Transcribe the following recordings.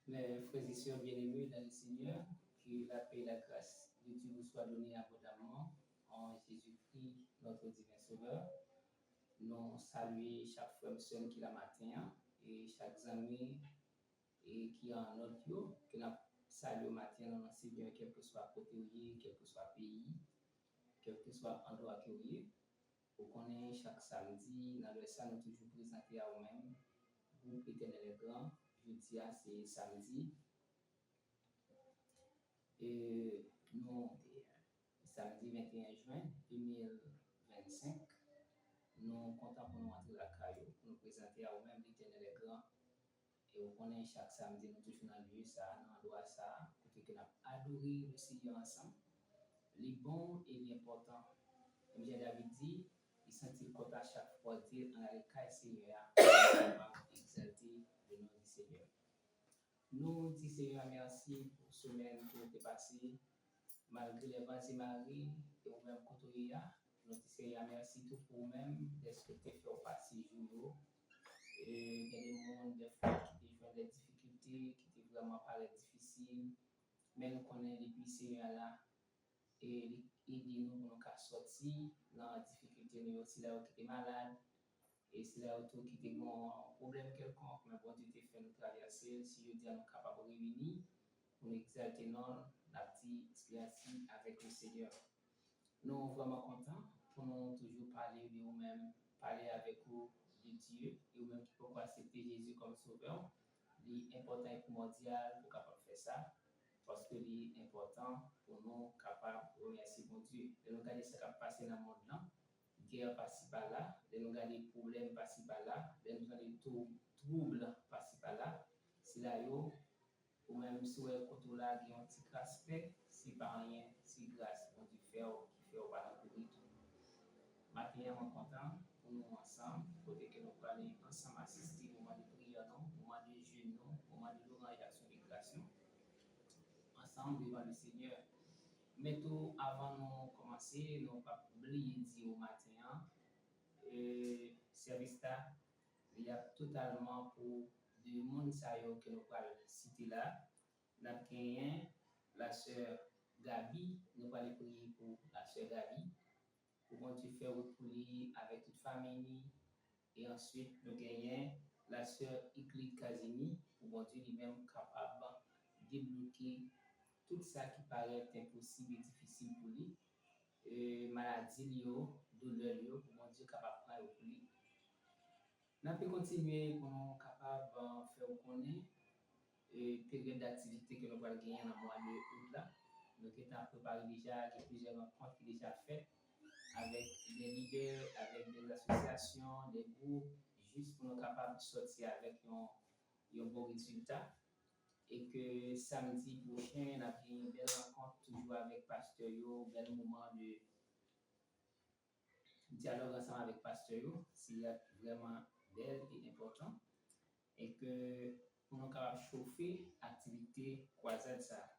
Mes frères et sœurs bien-aimés dans le Seigneur, que la paix et la grâce de Dieu vous soient données abondamment en Jésus-Christ, notre divin Sauveur. Nous saluons chaque frère et sœur qui la matin et chaque ami et qui est en notre lieu, que nous saluons matin dans le Seigneur, quel que soit côté, quel que soit pays, quel que soit endroit que vous êtes. Vous connaissez chaque samedi, dans le ça nous toujours présenté à vous-même, groupe éternel et grand. Jeudi, c'est samedi. Et nous, samedi 21 juin 2025, nous comptons pour nous entrer la caillou, pour nous présenter à vous-même l'éternel est grand. Et vous connaissez chaque samedi, nous toujours dans le lieu, ça, dans l'endroit, ça, côté que nous adoré le Seigneur ensemble. Les bons et les importants. Comme j'ai David dit, il sentit le à chaque fois dire en la caille Seigneur, exalter le nom du Seigneur. Nous disons Seigneur merci pour ce semaine qui nous est passée. Malgré les vents et marées, et au même côté, nous disons Seigneur merci tout pour vous-même, d'être que tu fais passer jour. Et il y a des mondes, des fois, qui ont des difficultés, qui étaient vraiment pas difficiles, mais nous connaissons depuis Seigneur là, et aider nous pour nous sortir dans la difficulté, nous aussi là où qui était malade, et c'est là où qui était un problème quelconque, mais bon Dieu t'a fait nous traverser, si je dis à nous capables de réunir, pour nous exalter non, la petite expérience avec le Seigneur. Nous sommes vraiment contents pour nous toujours parler de nous-mêmes, parler avec vous de Dieu, et vous-même qui pouvez accepter Jésus comme sauveur. L'important et primordial pour capable faire ça, parce que l'important pour nous capable de remercier mon Dieu. De nous regarder ce qui a passé dans le monde là, guerre par-ci par-là, de nous regarder problèmes par-ci par-là, de nous regarder troubles par-ci par-là. C'est là ou même si vous êtes contre là, il y a un petit respect, c'est pas rien, c'est grâce pour Dieu faire qui fait au parler pour tout. Maintenant, je suis content pour nous ensemble, pour que nous parlions ensemble, assister au moment de prière, au moment de jeûne, au moment de louange et action de création, ensemble devant le Seigneur. Mais tout avant de commencer, nous ne pouvons pas oublier de dire au matin, service là, il y a totalement pour deux mondes que nous allons citer là. Nous avons gagné la sœur Gabi, nous allons prier pour la sœur Gabi, pour qu'on te faire repouler avec toute famille. Et ensuite, nous gagnons la sœur Ikli Kazini, pour qu'on Dieu lui-même capable de débloquer tout ça qui paraît impossible et difficile pour lui. Maladie, douleur, pour qu'on Dieu capable de prendre pour lui. Nous pouvons continuer pour nous capables de faire connaître période d'activité que nous allons gagner dans le mois de août là. Nous avons préparé déjà plusieurs rencontres qui sont déjà faites avec des leaders, avec des associations, des groupes, juste pour nous capables de sortir avec un bon résultat. Et que samedi prochain, on a une belle rencontre toujours avec Pasteur Yo, un bel moment de dialogue ensemble avec Pasteur Yo, c'est vraiment belle et important. Et que pour nous capables de chauffer l'activité croisade ça.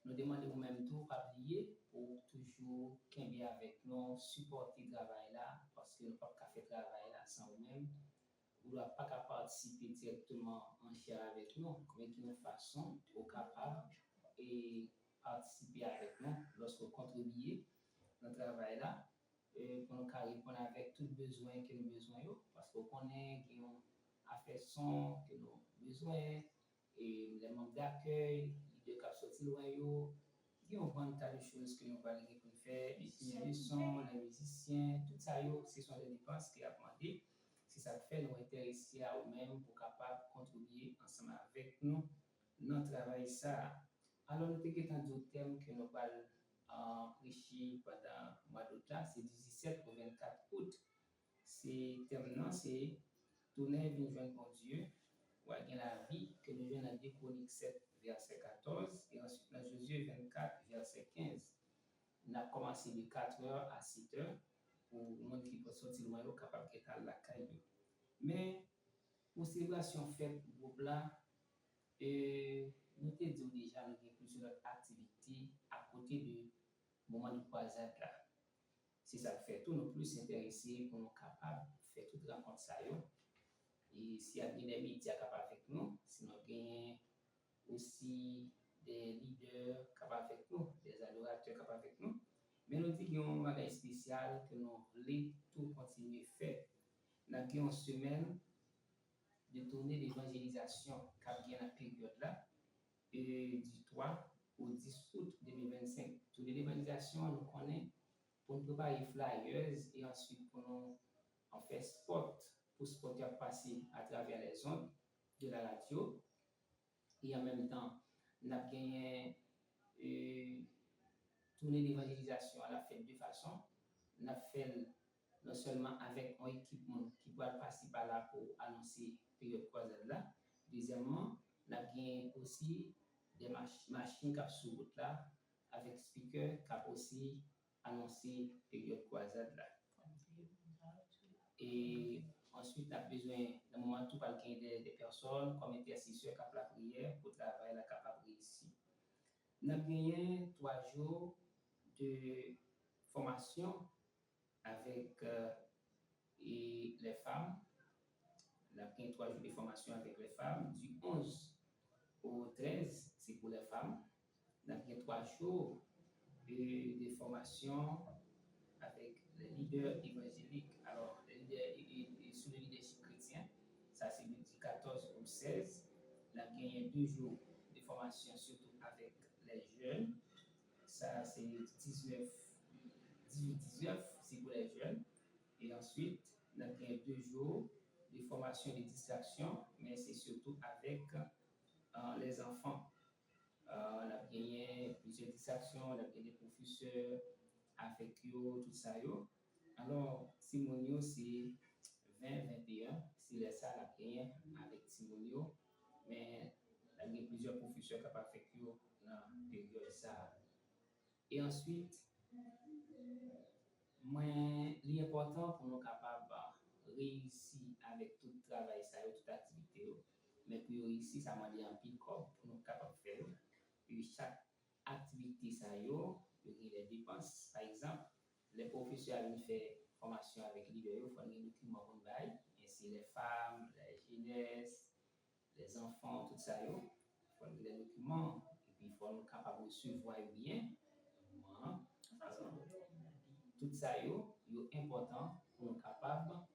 Nous demandons vous-même tout pas oublier pour toujours qu'aimer avec nous, supporter le travail là, parce que nous ne pouvons pas faire travail là sans vous-même. Vous ne pouvez pas participer directement en chair avec nous, mais d'une façon, vous capable et participer avec nous lorsque vous contribuez dans le travail là, pour nous répondre avec tout besoin que nous besoin, parce qu'on connaît qu'il y a affaires son, que nous besoin, et les membres d'accueil, les cap sortir loin, il y a un grand tas de choses que nous allons pour faire, les ingénieurs de son, les musiciens, tout ça, ce sont des dépenses qui a demandé. Si ça fait nous intéresser à nous-mêmes pour capable contribuer ensemble avec nous dans travail ça. Alors nous avons un thème que nous allons enrichir pendant le mois d'août, c'est 17 au 24 août. C'est thème c'est tourner vers joindre mon Dieu, ou à la vie que nous venons dans 2 Chroniques 7 verset 14 et ensuite dans Josué 24 verset 15. On a commencé de 4h à 6h pour le monde qui peut sortir loin capable d'être à la caille. Mais pour célébration fête groupe là, nous te dit déjà nous avons plusieurs activités à côté du moment de croisade là. Si ça fait tout nous plus intéressés pour nous capables de faire toute rencontre ça et s'il y a bien des médias capables avec nous, si nous gagnons aussi des leaders capables avec nous, des adorateurs capables avec nous. Mais nous disons un bagage spécial que nous voulons tout continuer à faire. Nous avons une semaine de tournée d'évangélisation qui a bien la période là, du 3 au 10 août 2025. Tournée d'évangélisation, nous connaissons pour nous préparer flyers et ensuite pour nous en faire spot pour spot à passer à travers les ondes de la radio. Et en même temps, nous avons gagné tournée d'évangélisation à la fête de façon. Nous avons fait non seulement avec un équipement qui doit passer par là pour annoncer période croisade là. Deuxièmement, nous avons aussi des machines qui sont sur route là avec speaker qui a aussi annoncé période croisade là. Et ensuite, on a besoin, dans le moment où on a des personnes comme intercesseurs qui ont la prière pour travailler la capable ici. Nous avons gagné 3 jours de formation avec et les femmes. Nous avons gagné 3 jours de formation avec les femmes. Du 11 au 13, c'est pour les femmes. Nous avons gagné 3 jours de formation avec les leaders évangéliques. Alors, les leaders sous le leadership chrétien, ça c'est du 14 au 16. Nous avons gagné 2 jours de formation, surtout avec les jeunes. Ça c'est 18-19, c'est pour les jeunes. Et ensuite, nous avons gagné 2 jours de formation et de distraction, mais c'est surtout avec les enfants. On a gagné plusieurs distractions, on a gagné des professeurs avec eux, tout ça. Alors, Simonio, c'est 20-21, c'est les salles à gagner avec Simonio, mais il y a plusieurs professeurs qui ont fait eux dans la période ça. Et ensuite, l'important pour nous capables de réussir avec tout le travail, ça, toute activité, mais pour réussir, ça m'a dit un pile corps pour nous capables de faire. Et chaque activité, ça y a des dépenses. Par exemple, les professeurs viennent faire formation avec l'IDEO, il faut des documents pour bail, ainsi les femmes, les jeunesses, les enfants, tout ça, il faut des documents, et puis il faut nous capables de suivre bien. Tout ça est important pour nous capables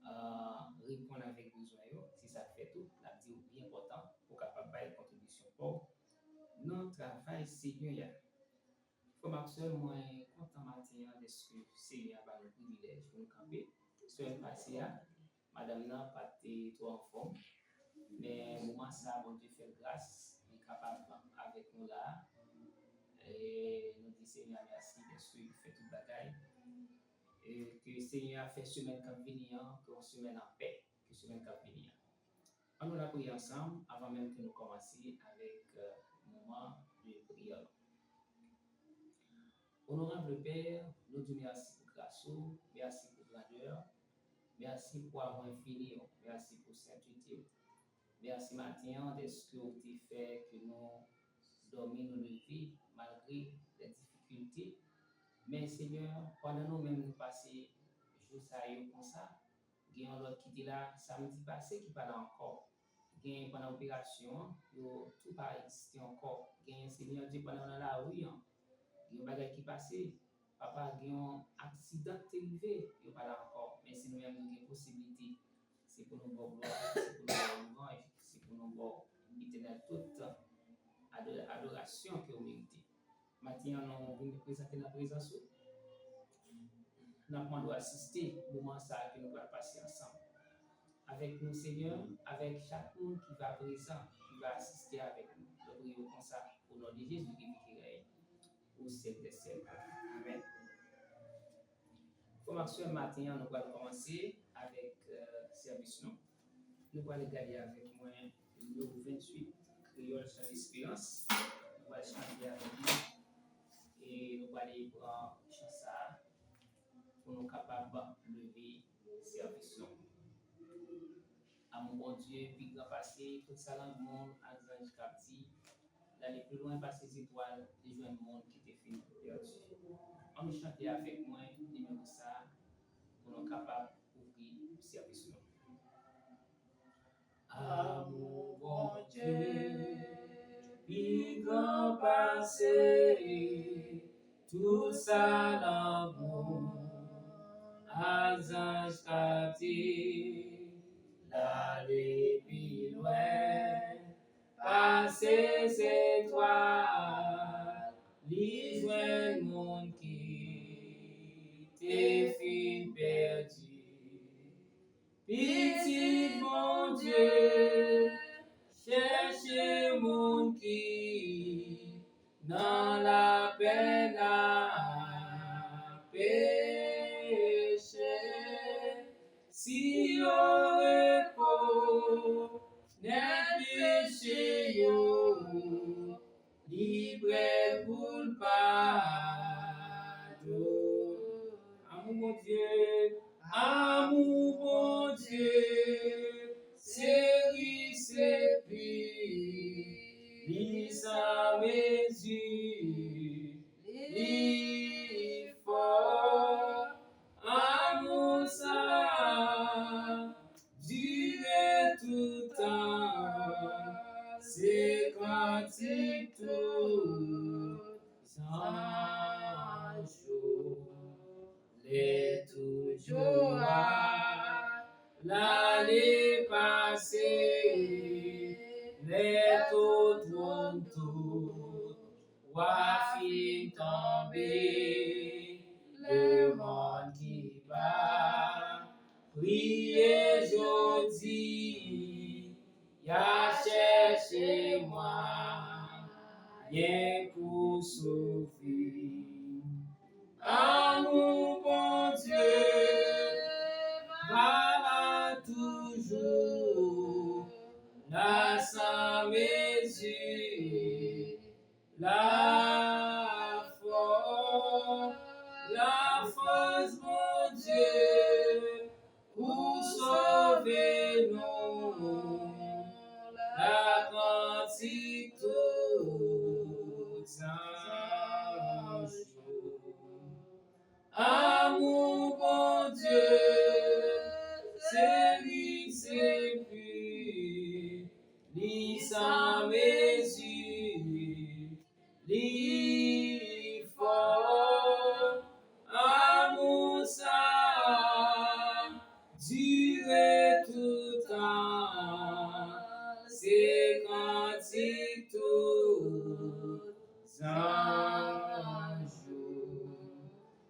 de répondre avec besoin. Si ça fait tout, la dit bien important pour capable faire contribution pour notre travail Seigneur. Comme actuel, moi, content matin de ce que Seigneur va nous privilège pour nous camper. Semaine passée, madame n'a pas été trop en forme, mais moment ça, bon Dieu fait grâce, il est capable avec nous là. Et nous disons Seigneur merci parce qu'il fait toute bagaille. Et que Seigneur a fait semaine qui venir, que semaine en paix, que semaine qui venir. On nous la prier ensemble avant même que nous commencions avec le moment de prière. Honorable Père, nous disons merci pour grâce, merci pour grandeur, merci pour avoir infini, merci pour sainteté. Merci matin de ce que vous avez fait que nous dormons, nous lever malgré les difficultés. Mais Seigneur, pendant nous-mêmes nous passer jour ça comme ça, il y a l'autre qui était là samedi passé qui parle encore. Il y a pendant l'opération, tout pas existé encore. Il y a Seigneur Dieu pendant la rue, il y a un bagage qui passé. Papa, il y a un accident arrivé, il pas là encore. Mais si nous-mêmes nous avons une possibilité, c'est pour nous voir gloire, c'est pour nous voir louange, c'est pour nous voir éternel toute adoration que vous méritez. Maintenant, nous venons présenter la présence. Nous avons assister au moment ça que nous allons passer ensemble. Avec nous, Seigneur, avec chaque monde qui va présent, qui va assister avec nous. Nous prions comme ça au nom de Jésus qui règne au siècle des siècles. Amen. Comme actuel matin, nous allons commencer avec service. Nous allons regarder avec moi le numéro 28, Créole sans espérance. Nous allons chanter avec nous et nous allons prendre chance pour nous capables de lever service. À mon bon Dieu, puis grand passé, tout ça dans le monde, à l'ange captif, d'aller plus loin par ces étoiles, de joindre le monde qui était fini perdu. On nous chanter avec moi, numéro ça, pour nous capables d'ouvrir le service. À mon bon Dieu, Pi grand passé, tout ça l'amour, azange captif, l'aller plus loin, passer ses étoiles, li joindre monde qui t'es fin perdu. Petit mon Dieu, cherchez mon qui dans la peine à pécher. Si on repos n'est péché yo, libre pour le pardon. Amour mon Dieu, amour mon Dieu, c'est lui, c'est lui, lui sans mesure, lui fort, amour ça, dure tout temps, c'est cantique tout, sans jour. Les toujours l'année passée, les tout wafin tomber, le monde qui va, prier jodi, y'a cherché moi, rien pour sauver. Amour bon Dieu, voilà toujours la sans mesure, la force mon Dieu, pour sauver nous, la quantité tout un jour. Amour bon Dieu, c'est lui, c'est lui, lui sans mesure, lui fort, amour ça, dure tout temps, c'est cantique tout un jour.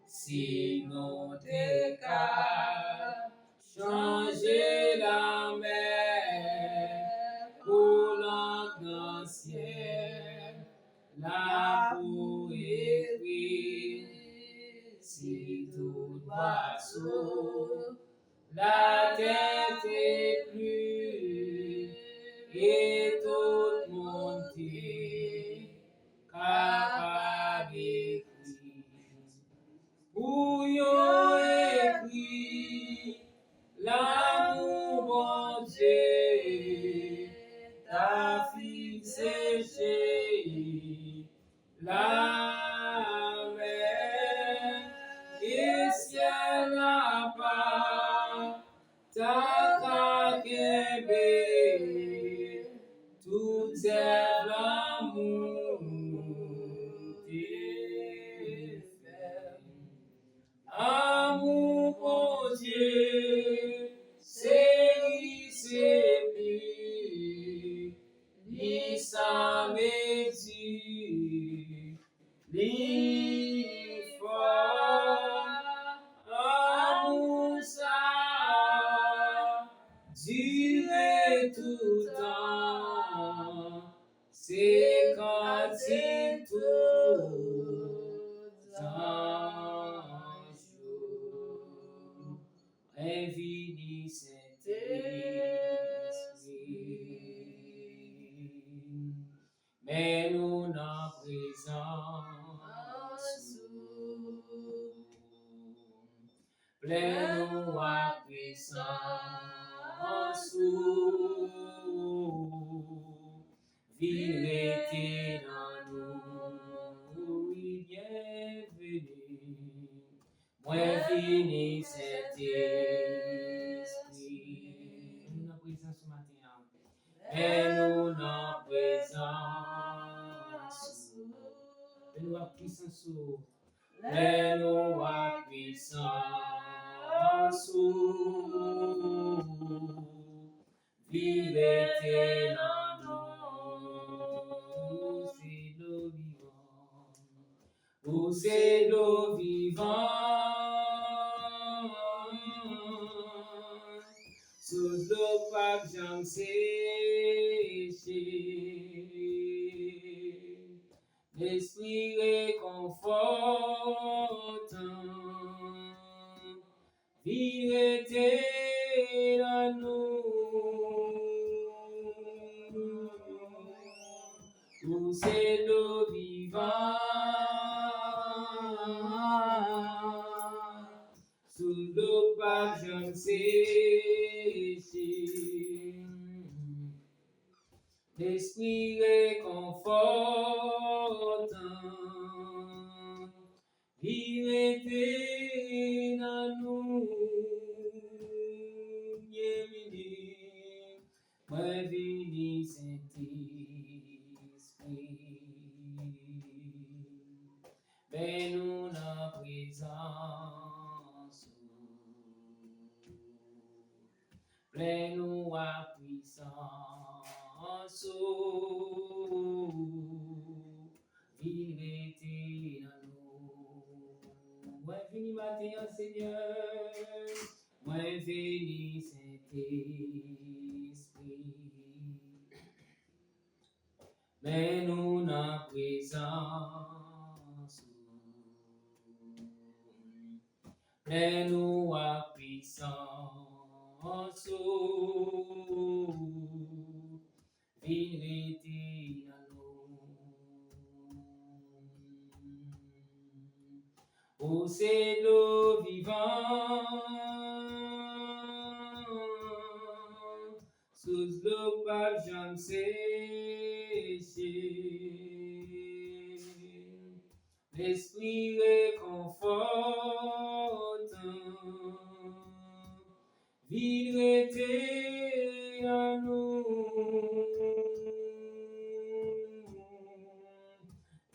Si nous t'écartes, changer la mer pour l'eau ciel, là pour écrire, si tout oiseau, la tête est plus, et tout le monde est capable d'écrire. Où yo écrit l'amour bon Dieu, ta fixé chez la mer et ciel n'a pas ta kakebe, tout est l'amour. Amour mon Dieu, c'est lui, lui sans mesure, lui fort, amour ça, dure tout temps, c'est quand c'est tout temps. Infini Saint-Esprit, mais nous n'en présence, plein-nous à puissance, vérité dans nous, oui, bienvenue. Moi fini Saint-Esprit. Nous en présence ce matin. Et nous en présence. à puissance. Lève-nous à puissance. Vivete dans nous, c'est l'eau vivante. Vous c'est l'eau vivante. Sous l'eau pas j'en sécher. L'esprit réconfortant, vivete dans nous. Vous c'est l'eau vivante, sous l'eau pas j'en sécher. L'esprit réconfortant, vivete dans nous. Bienvenue, moi vini Saint-Esprit, mais nous dans présence, plein-nous à puissance, vivete dans nous. Moi vini matin, Seigneur, moi vini Saint-Esprit, mais nous dans présence, plein-nous à puissance, vivete dans nous. Oh, c'est l'eau vivante, sous l'eau pas j'en sécher. L'esprit réconfortant, vivete dans nous.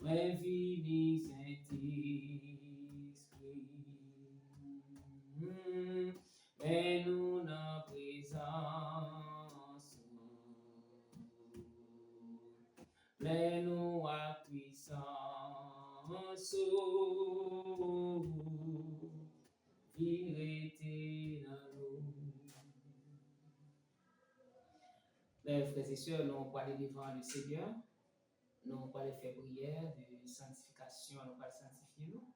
Ouais, vini Saint-Esprit, mais nous dans présence, plein-nous à puissance, vivete dans nous. Mes frères et sœurs, nous allons aller devant le Seigneur, nous allons aller faire prière de sanctification, nous allons sanctifier nous.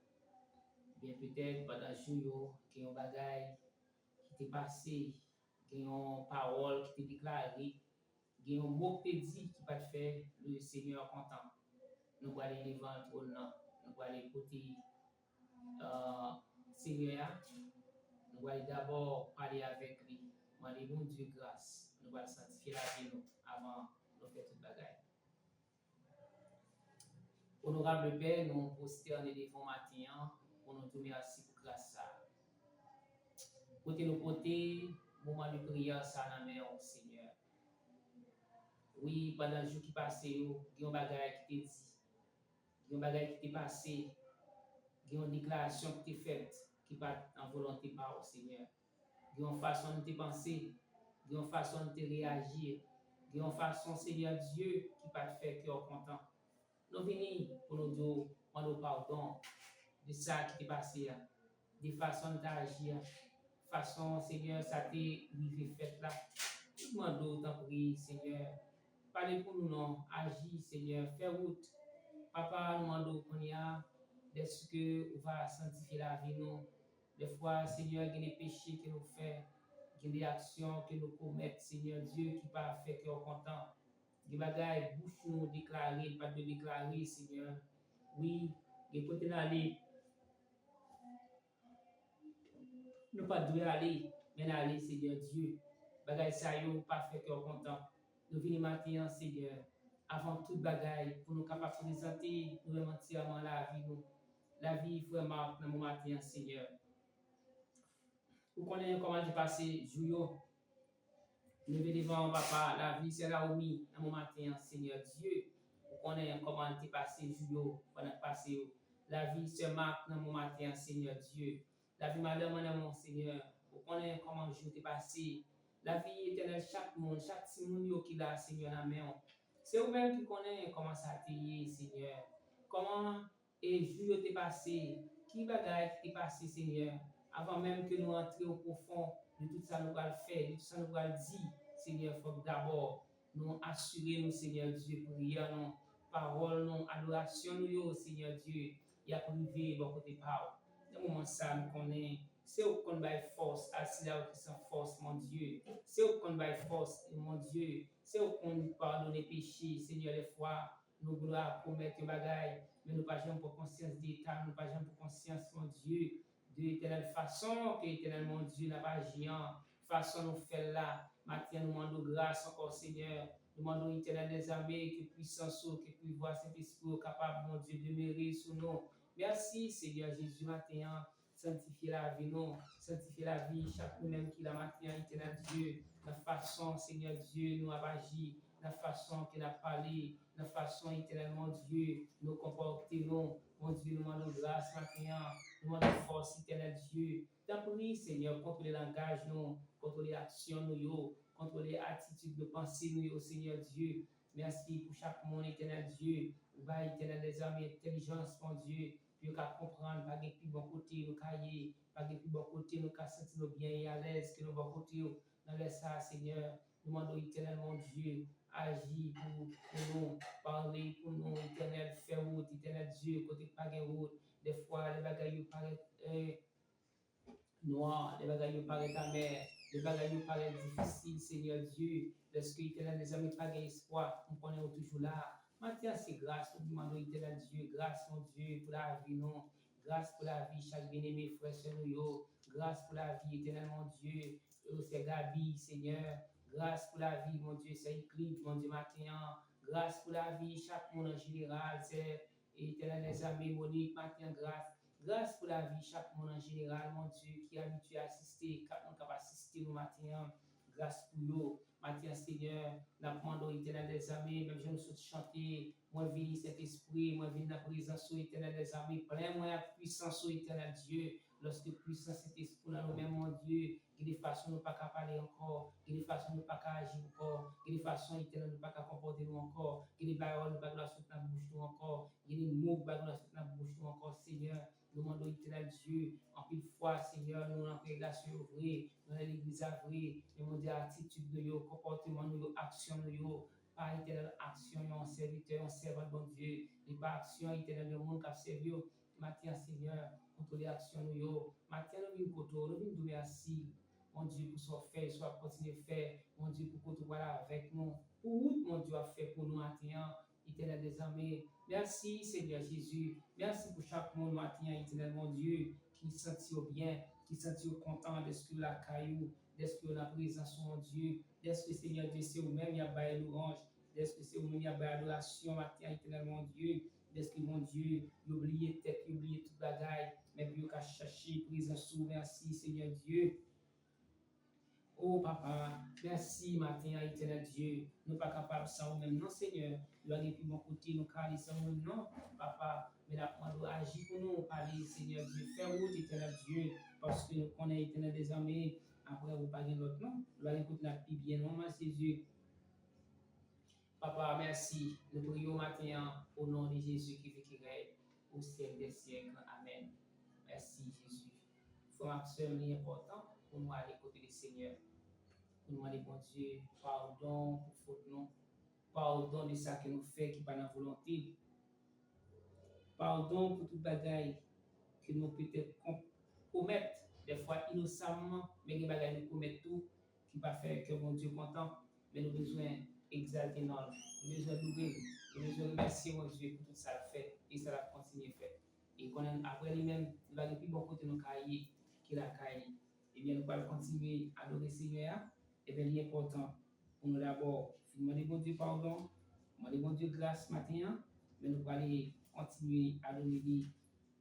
Bien peut-être pendant le jour, qu'il y a un bagage qui t'est passé, qu'il y a une parole qui t'est déclarée, qu'il y a un mot qui t'est dit qui va te faire le Seigneur content. Nous allons aller devant le trône, nous allons aller côté Seigneur, nous allons d'abord parler avec lui. Nous allons bon Dieu grâce, nous allons sanctifier la vie nous avant de faire toute bagaille. Honorable Père, nous prosternons devant matin pour nous donner assez pour grâce ça. Côté nous côté, moment de prière ça dans la main au Seigneur. Oui, pendant le jour qui passe, il y a un bagage qui t'est dit, il y a un bagage qui t'est passé, il y a une déclaration qui t'est faite, qui va en volonté par au Seigneur. Il y a une façon de te penser, il y a une façon de te réagir, il y a une façon, Seigneur Dieu, qui va te faire que tu es content. Nous venons pour nous dire, demander pardon de ça qui t'est passé, de façon d'agir, façon, Seigneur, ça t'est fait là. Nous demandons tant pis, Seigneur. Parlez pour nous, non. Agis, Seigneur. Fais route. Papa, nous demandons qu'on y a, est-ce que on va sanctifier la vie, nous. Des fois, Seigneur, il y a des péchés que nous faisons, il y a des actions que nous commettons, Seigneur Dieu, qui pas fait que nous sommes contents. Des bagailles, bouche nous déclarer, pas de déclarer, Seigneur. Oui, des côtés d'aller. Nous pas de aller, mais aller, Seigneur Dieu. Bagaille ça yo pas fait que content. Nous venons maintenant, Seigneur, avant toute bagaille, pour nous capables de présenter nous entièrement la vie, nous. La vie vraiment dans mon matin, Seigneur. Vous connaissez comment j'ai passé jour. Levé devant papa, la vie c'est là où mis dans mon matin, Seigneur Dieu. Vous connaît comment tu passé jour pendant passé la vie se marque dans mon matin Seigneur Dieu la vie madame mon Seigneur vous connaissez comment je t'ai passé la vie éternelle chaque monde chaque monde qui l'a Seigneur la main c'est vous-même qui connaissez comment ça t'est Seigneur comment et jour t'es passé qui bagaille qui t'est passé Seigneur avant même que nous entrions au profond de tout ça nous va faire de tout ça nous va dire Seigneur faut d'abord nous assurer nous Seigneur Dieu prière nous parole nous adoration nous Seigneur Dieu il y a privé bon côté par dans moment ça nous connaît c'est au qu'on by force assis là qui sans force mon Dieu c'est au qu'on by force mon Dieu c'est au qu'on pardonner péché Seigneur les fois nous gloire commettre bagaille mais nous pas jamais pour conscience d'état nous pas jamais pour conscience mon Dieu de telle façon que éternel mon Dieu n'a pas géant façon nous faire là maintenant nous demandons grâce encore Seigneur nous demandons éternel des armées que puissance que pouvoir Saint-Esprit capable mon Dieu de demeurer sur nous merci Seigneur Jésus matin sanctifier la vie non sanctifier la vie chaque nous-même qui la matin éternel Dieu la façon Seigneur Dieu nous a agi la façon qu'il a parlé la façon éternellement Dieu nous comporter non mon Dieu nous demandons grâce matin nous demandons force éternel Dieu t'en prie Seigneur contre les langages nous contre les actions nous contre les attitudes de pensée nous Seigneur Dieu merci pour chaque monde éternel Dieu va éternel des hommes intelligence mon Dieu puis qu'à comprendre pas de plus bon côté nous cahier pas de plus bon côté nous qu'à sentir bien et à l'aise que nous bon côté dans les ça Seigneur nous demandons éternel mon Dieu agir pour nous parler pour nous éternel faire route éternel Dieu côté pas de route des fois les bagailles paraissent noir, les bagailles paraissent amers, les bagailles paraissent difficiles, Seigneur Dieu, lorsque éternel les amis pas espoir, on connaît toujours là. Maintenant, c'est grâce, nous demandons éternel Dieu, grâce mon Dieu pour la vie, non, grâce pour la vie, chaque bien-aimé, frère, sœur, nous, grâce pour la vie, éternel mon Dieu, c'est Gabi, Seigneur, grâce pour la vie, mon Dieu, c'est Eclipse, mon Dieu, maintenant, grâce pour la vie, chaque monde en général, c'est éternel les amis, Monique, maintenant, grâce. Grâce pour la vie, chaque monde en général, mon Dieu, qui est habitué à assister, qui peut assister au matin, grâce pour nous. Matin, Seigneur, nous demandons éternel des amis, même je nous souhaite chanter, moi, vini cet esprit, moi, vini la présence éternel des amis, plein moi, puissance éternel Dieu, lorsque puissance cet esprit dans nous-mêmes, mon Dieu, il y a des façons nous pas qu'à parler encore, il y a des façons nous pas qu'à agir encore, il y a des façons éternel nous pas qu'à comporter nous encore, il y a des paroles nous pas qu'à soutenir la bouche nous encore, il y a des mots nous pas qu'à soutenir la bouche nous encore, Seigneur. Nous demandons éternel Dieu, en pile fois, Seigneur, nous en prédication vraie, dans l'église vraie, nous demandons attitude de nous, comportement de nous, action de nous, pas éternel action, en serviteur, en servant de bon Dieu, et pas action éternel de monde qui a servi, matin, Seigneur, contre les actions de nous, matin, nous venons pour toi, nous venons merci, mon Dieu, pour ce fait, soit continuer à faire, mon Dieu, pour que tu voilà avec nous, pour où mon Dieu a fait pour nous matin, éternel des armées. Merci Seigneur Jésus. Merci pour chaque monde matin, éternel mon Dieu, qui sentit bien, qui sentit content d'être la caillou, d'être la présence de mon Dieu, d'être Seigneur Dieu, c'est vous-même, il y a bail louange, d'être c'est vous-même, il y a bail adoration matin, éternel mon Dieu, d'être mon Dieu, oublier tête, oublier toute bagaille, mais puis qu'à chercher présence, merci Seigneur Dieu. Oh papa, merci matin, éternel Dieu. Nous pas capables sans vous-même, non Seigneur. Nous allons plus bon côté, nous caler sans vous non, papa. Mais la demandons agir pour nous, parler, Seigneur Dieu. Faire route, éternel Dieu, parce que nous connaissons éternel des armées. Après, vous parlez l'autre nom. Nous allons écouter la plus bien, non, merci Jésus. Papa, merci. Nous prions matin au nom de Jésus qui vit, qui règne au siècle des siècles. Amen. Merci Jésus. Frère, c'est important pour nous aller côté du Seigneur. Nous demandons, bon Dieu, pardon pour faute nous, pardon de ça que nous faisons qui n'est pas dans la volonté, pardon pour toute bagaille que nous peut-être commettre, des fois innocemment, mais les bagailles nous commettent tout, qui ne pas faire que mon Dieu content, mais nous avons besoin d'exalter nous, nous avons besoin d'ouvrir, nous avons besoin de remercier mon Dieu pour tout ça fait, et ça va continuer à faire. Et après lui-même, il va depuis bon côté nos cahiers, qu'il a cahier, et bien nous allons continuer à adorer le Seigneur. Et bien, il est important pour nous d'abord, demander bon Dieu pardon, demander bon Dieu grâce matin, mais nous allons continuer à donner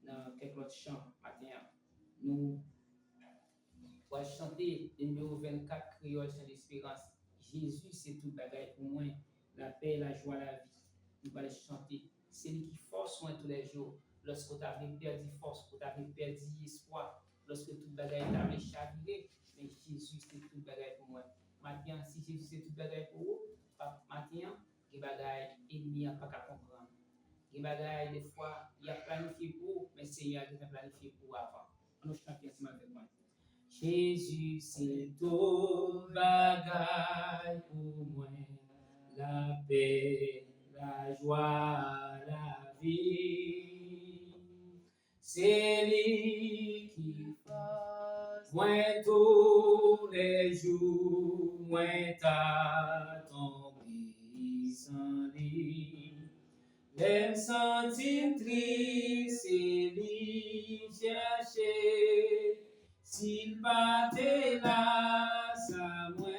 dans quelques autres chants matin. Nous allons chanter le numéro 24, Créole, chant d'espérance. Jésus, c'est tout bagaille pour moi, la paix, la joie, la vie. nous allons chanter. C'est lui qui force moi tous les jours. Lorsque tu avais perdu force, que tu avais perdu espoir, lorsque tout bagaille t'avait chaviré, mais Jésus c'est tout bagaille pour moi. Maintenant, si Jésus c'est tout bagaille pour vous, maintenant, les bagaille ennemi n'a pas qu'à comprendre. Les bagaille des fois, il a planifié pour, mais Seigneur a planifié pour avant. On chante ensemble avec moi. Jésus c'est tout bagaille pour moi, la paix, la joie, la vie. C'est lui qui fasse moi tous les jours, moi t'attendrai sans lui. Les sentir triste, c'est lui chercher. S'il battait là, ça moins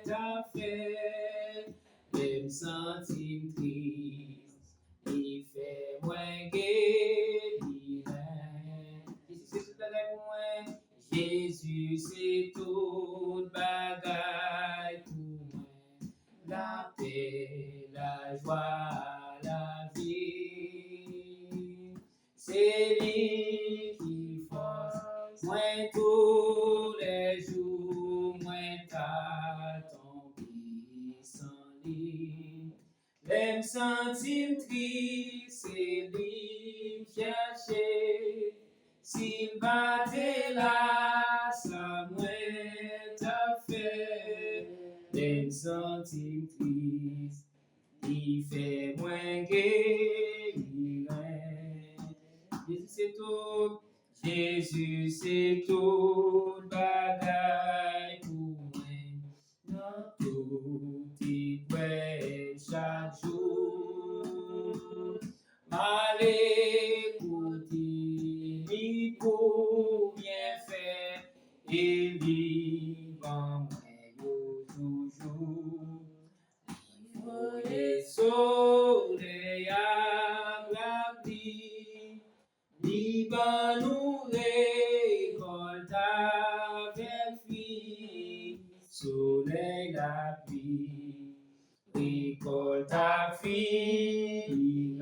t'a fait. Les sentir triste, il fait moins guérir. Jésus, c'est tout bagaille pour moi. Jésus, c'est tout bagaille pour moi. La paix, la joie, la vie. C'est lui qui force moi tous les jours, moi t'attends sans lui. L'aime sentir triste, c'est lui chercher. S'il battait là, ça moins t'a fait. L'aime sentir triste, il fait moins guérir. Jésus c'est tout, Jésus c'est tout bagaille pour moi. Dans tout il ouais chaque jour. Allez écouter, pour bien faire et vivant toujours. Le soleil à la pluie, libre nous récolte avec lui. Soleil la pluie, récolte à fille.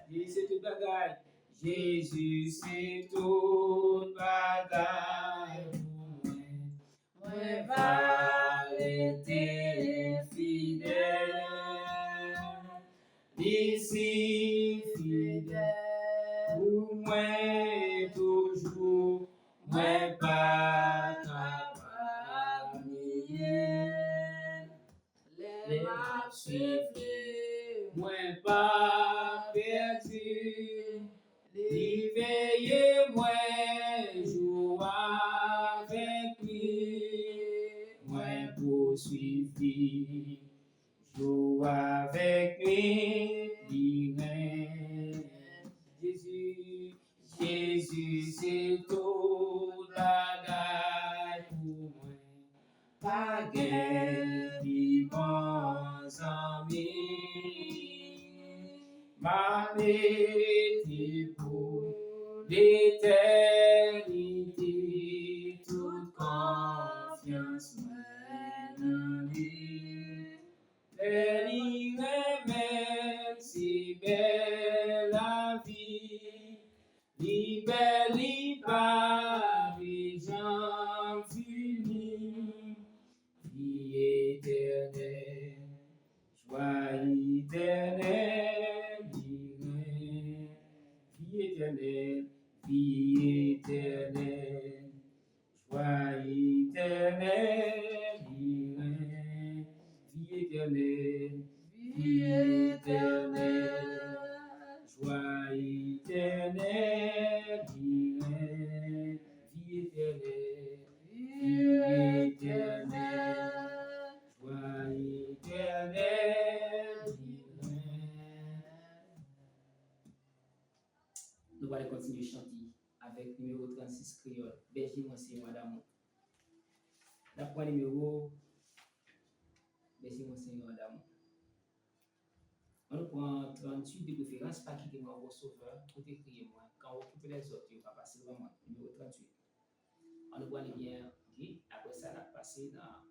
Jésus c'est tout bagaille, Jésus c'est tout bagaille pour moi. Moi va rester fidèle, ici fidèle pour moi toujours, moi pas capable nier. Les m'a suivi, moi pas perdu. L'éveiller moi joue avec lui, moi poursuivi, joue avec lui, Jésus, Jésus c'est tout bagaille pour moi, pas guère de bons amis. Ma métier pour l'éternité, toute confiance en lui. Elle même si belle la vie, li belle, li Paris, j'en finis, vie éternelle, joie éternelle, vie éternelle, vie éternelle, joie éternelle, vie éternelle, vie éternelle, joie éternelle, vie éternelle, vie éternelle, joie éternelle. Nous allons continuer à chanter avec numéro 36 créole. Berger, moi, c'est madame. D'après numéro, Berger, moi, c'est madame. On prend 38 de préférence, pas quitter moi au sauveur, pour décrire moi. Quand on occupe les autres, on va passer vraiment numéro 38. On va aller bien, ok? Après ça, on va passer dans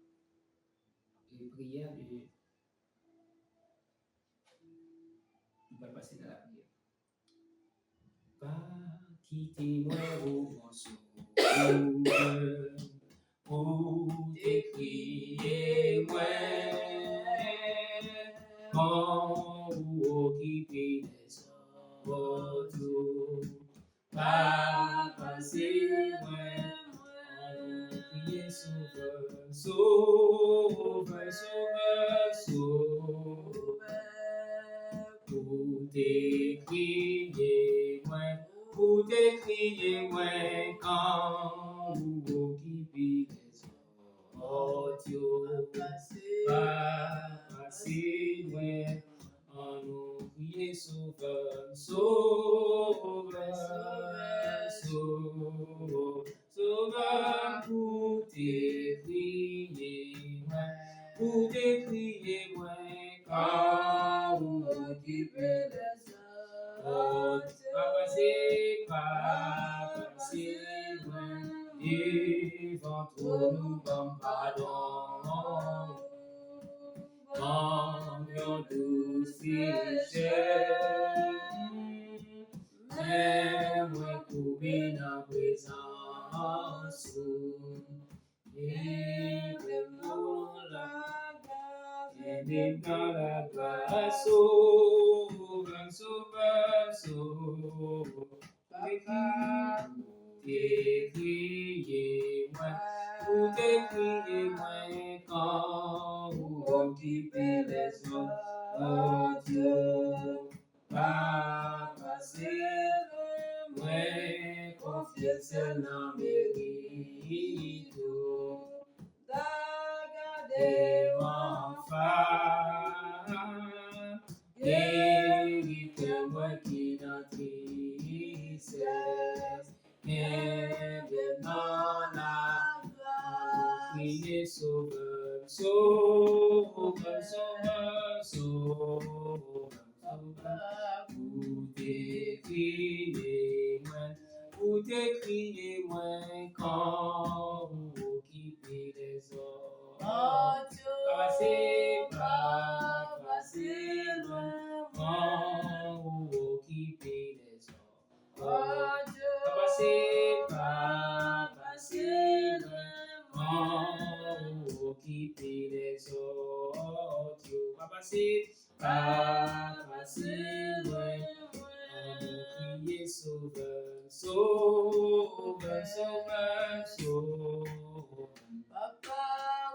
les prières de On va passer dans la prière. Pas quitter moi, oh mon sauveur, pour t'écrier moi, quand vous occupez les autres, pas passer moi, crier sauveur, sauveur, sauveur, sauveur, pour t'écrier moi, pour t'écrier moi, quand vous occupez les autres, pas passer moi, en nous crier sauveur, sauveur, sauveur, sauveur, pour t'écrier moi, pour t'écrier moi, quand vous occupez les autres, pas passer loin, devant trop nous comme pardon, comme yon douce cher, mais moi trouvé dans présence, et dans la grâce, sauveur, sauveur, sauveur, t'écrier moi, pour t'écrier moi, quand vous occupez les autres, pas passer loin, confier seul dans mérite, d'agarder enfant, hérite moi qui dans tristesse, mais dans la grâce, crier sauveur, sauveur, sauveur, sauveur, sauveur, pour t'écrier moi, pour t'écrier moi, quand vous occupez les autres, pas passer loin, quand vous occupez les autres, pas passer loin, quand vous occupez les autres, pas passer loin, on nous crier sauveur, sauveur, sauveur, sauveur, papa,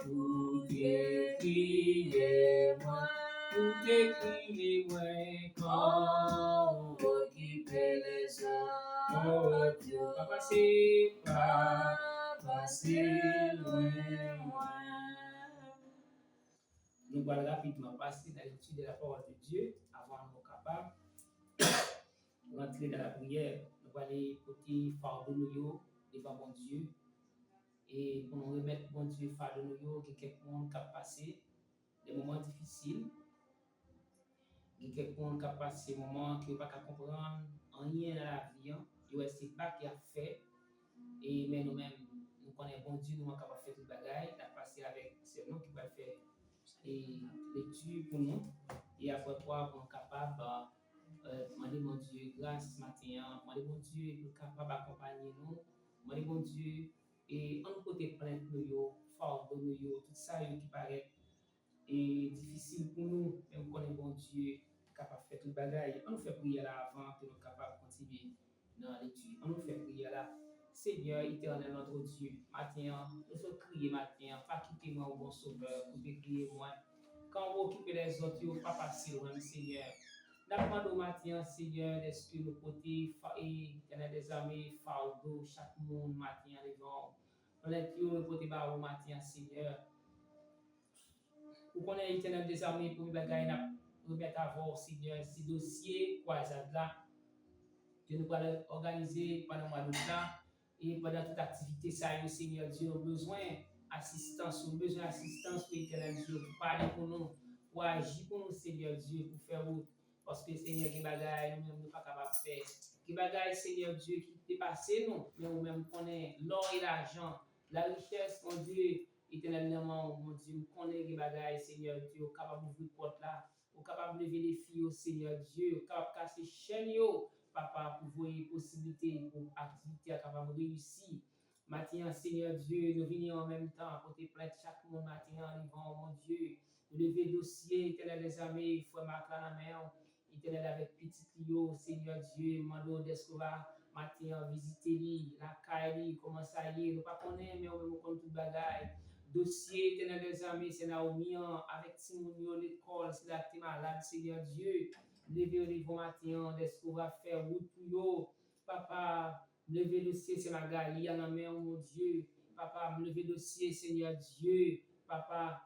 pour t'écrier moi, pour t'écrier moi, quand vous occupez les autres, pas passer loin. Nous allons rapidement passer dans l'étude de la parole de Dieu avant de nous capables rentrer dans la prière. Nous allons aller côté fardeau nous devant mon Dieu et pour nous remettre mon Dieu fardeau nous, que quelqu'un qui a passé des moments difficiles, que quelqu'un qui a passé des moments qui ne pas comprendre rien dans la vie, il c'est pas qui a fait et mais nous-mêmes nous connaissons bon Dieu, nous sommes capables de faire tout le bagage, de passer avec c'est nous qui va faire et l'étude pour nous et après quoi pour être capable demander mon Dieu grâce ce matin, demander mon Dieu pour capable d'accompagner nous, demander mon Dieu et en côté plainte nous fardeau nous tout ça qui paraît et difficile pour nous mais on connaît bon Dieu capable de faire tout le bagage. On nous fait prier là avant que nous capable de continuer dans l'étude. On nous fait prier là. Seigneur éternel notre Dieu, matin, nous sommes criés matin, pas quitter moi au bon sauveur, pour crier moi. Quand vous occupez les autres, vous pas passer loin, Seigneur. Nous matin, Seigneur, l'esprit de côté, et des amis, fardeau, chaque monde matin, les gens. On est le côté bas au matin, Seigneur. Vous connaissez l'éternel des armées pour nous mettre à voir, Seigneur, ces dossiers, quoi, là, que nous allons organiser pendant le mois d'août là, et pendant toute activité, ça, Seigneur Dieu, besoin d'assistance pour l'éternel Dieu, pour parler pour nous, pour agir pour nous, Seigneur Dieu, pour faire route. Parce que, Seigneur, qui bagaille, nous-mêmes, nous ne sommes pas capables de faire. Qui bagaille, Seigneur Dieu, qui dépasse nous, mais nous-mêmes, connaissons l'or et l'argent, la richesse, mon Dieu, éternellement, mon Dieu, nous connaissons les bagailles, Seigneur Dieu, capable d'ouvrir porte là, pour capable lever les filles au Seigneur Dieu, capable casser chaîne yo, papa, pour voir les possibilités pour activité capable réussir. Matin, Seigneur Dieu, nous venons en même temps pour te plaindre chaque monde matin en arrivant, mon Dieu. Nous lever dossier, éternel des armées, frère Marc la mer, éternel avec petit Clio, Seigneur Dieu, mando d'Escova, matin, visiter lui, la caille, comment ça y est, nous pas connaître, mais on veut tout bagaille. Dossier, éternel des armées, c'est Naomi, avec Timounio, l'école, c'est la t'es malade, Seigneur Dieu. Lever au niveau matin, d'Escova, faire route pour yo, papa. Lever le ciel, c'est Magali, en amène, mon Dieu. Papa, me lever le ciel, Seigneur Dieu. Papa,